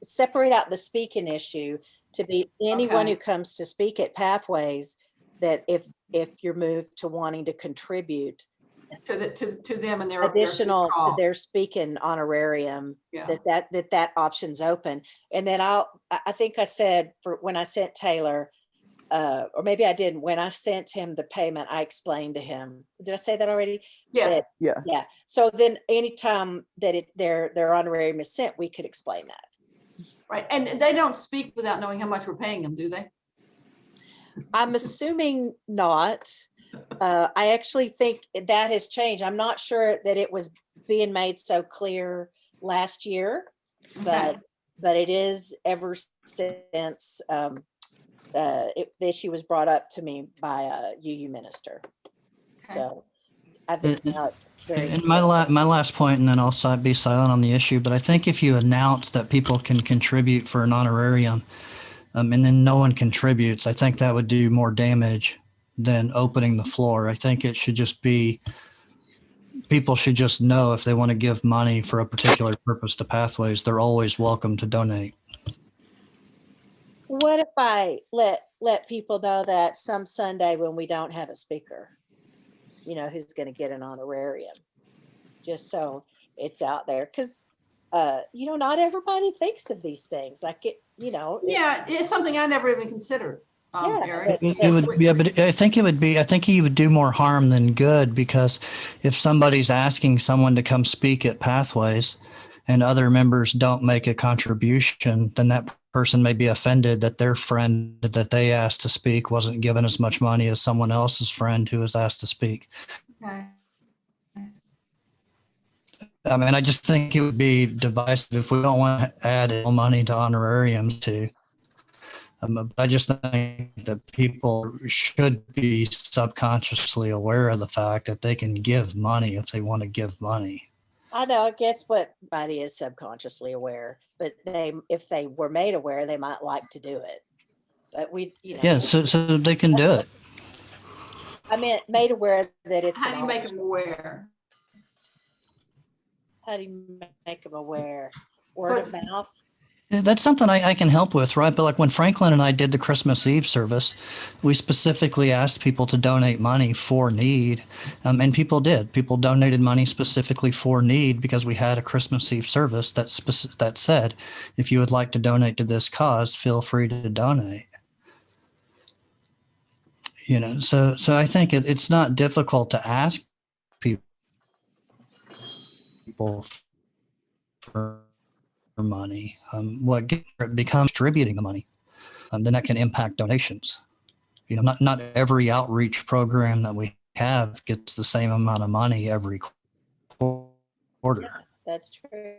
separate out the speaking issue to be anyone Okay. who comes to speak at Pathways, that if you're moved to wanting to contribute To them and their additional, call. their speaking honorarium, Yeah. that option's open. And then I think I said when I sent Taylor, or maybe I didn't, when I sent him the payment, I explained to him, did I say that already? Yeah. Yeah. Yeah. So then anytime that their honorarium is sent, we could explain that. Right. And they don't speak without knowing how much we're paying them, do they? I'm assuming not. I actually think that has changed. I'm not sure that it was being made so clear last year, but it is ever since the issue was brought up to me by a UU minister. So I think now it's very. And my last point, and then I'll be silent on the issue, but I think if you announce that people can contribute for an honorarium, and then no one contributes, I think that would do more damage than opening the floor. I think it should just be, people should just know if they want to give money for a particular purpose to Pathways, they're always welcome to donate. What if I let people know that some Sunday when we don't have a speaker, who's going to get an honorarium, just so it's out there, because not everybody thinks of these things like it. Yeah, it's something I never even considered. Eric. It would, yeah, but I think he would do more harm than good, because if somebody's asking someone to come speak at Pathways and other members don't make a contribution, then that person may be offended that their friend that they asked to speak wasn't given as much money as someone else's friend who was asked to speak. Okay. I mean, I just think it would be divisive if we don't want to add money to honorariums too. I just think that people should be subconsciously aware of the fact that they can give money if they want to give money. I know, I guess what everybody is subconsciously aware, but if they were made aware, they might like to do it. But yeah, so they can do it. I meant made aware that it's. How do you make them aware? How do you make them aware? Word of mouth? That's something I can help with, right? But like when Franklin and I did the Christmas Eve service, we specifically asked people to donate money for need. And people did. People donated money specifically for need because we had a Christmas Eve service that said, if you would like to donate to this cause, feel free to donate. So I think it's not difficult to ask people for money. What becomes distributing the money, then that can impact donations. Not every outreach program that we have gets the same amount of money every quarter. Yeah, that's true.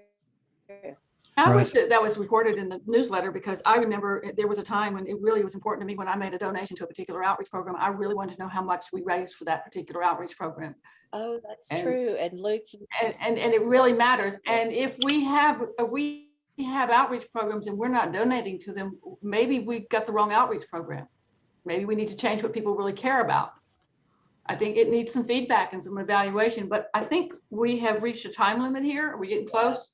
I wish that was recorded in the newsletter, because I remember there was a time when it really was important to me when I made a donation to a particular outreach program. I really wanted to know how much we raised for that particular outreach program. Oh, that's true. And Luke, and it really matters. And if we have outreach programs and we're not donating to them, maybe we got the wrong outreach program. Maybe we need to change what people really care about. I think it needs some feedback and some evaluation, but I think we have reached a time limit here. Are we getting close?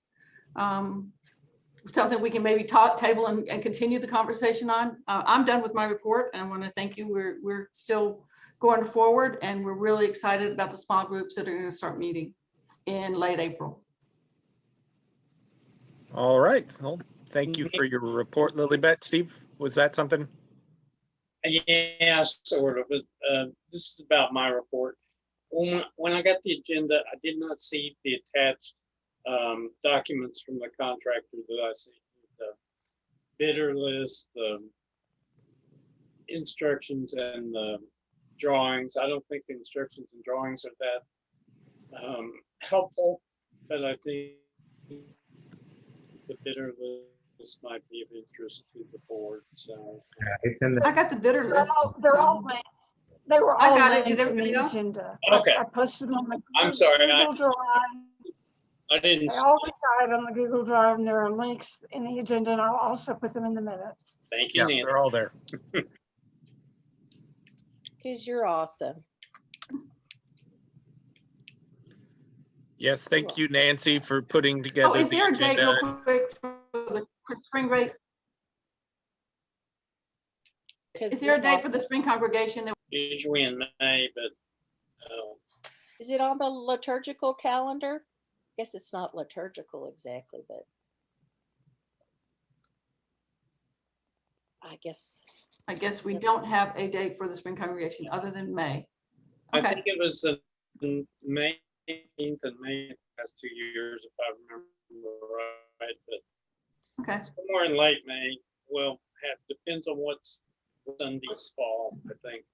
Something we can maybe table and continue the conversation on. I'm done with my report, and I want to thank you. We're still going forward, and we're really excited about the small groups that are going to start meeting in late April. All right. Well, thank you for your report, Lilibet. Steve, was that something? Yeah, sort of. This is about my report. When I got the agenda, I did not see the attached documents from the contractor that I see, the bidder list, the instructions, and the drawings. I don't think the instructions and drawings are that helpful, but I think the bidder list might be of interest to the board, so. It's in the, I got the bidder They're list. all linked. They were I all got it. Did linked in everybody the else? agenda. Okay. I posted them on the I'm sorry, Google Drive. I didn't, They all reside on the Google Drive, and there are links in the agenda, and I'll also put them in the minutes. thank you, Yeah, Nancy. they're all there. Because you're awesome. Yes, thank you, Nancy, for putting together. Oh, is the there a date agenda. real quick for the spring break? 'Cause Is there a we're date not- for the spring congregation? Usually in May, but Is it on the liturgical calendar? Guess it's not liturgical exactly, but I guess we don't have a date for the spring congregation other than May. I Okay. think it was May 18th and May the past 2 years, if I remember right, but Okay. somewhere in late May, well, depends on what's Sunday's fall, I think.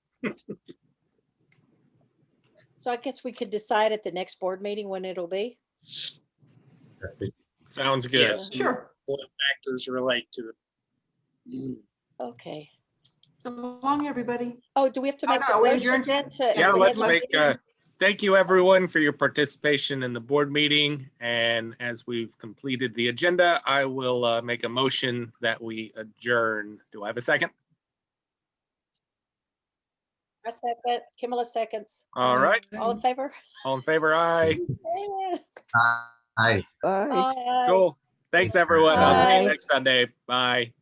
so. I guess we could decide at the next board meeting when it'll be. Sounds good. Yes. Sure. What factors relate to it? Okay. So long, everybody. Oh, do we have to Oh, make no, a we motion adjourned. then to? Yeah, Yeah, let's let's make, thank you everyone for your participation in the board meeting. And as we've completed the agenda, I will make a motion that we adjourn. Do I have a second? I second. Kimala seconds. All right, All in favor? all in favor, aye. Yes. hi. Bye. Aye. Cool. Thanks, everyone. I'll see you Bye. next Sunday. Bye.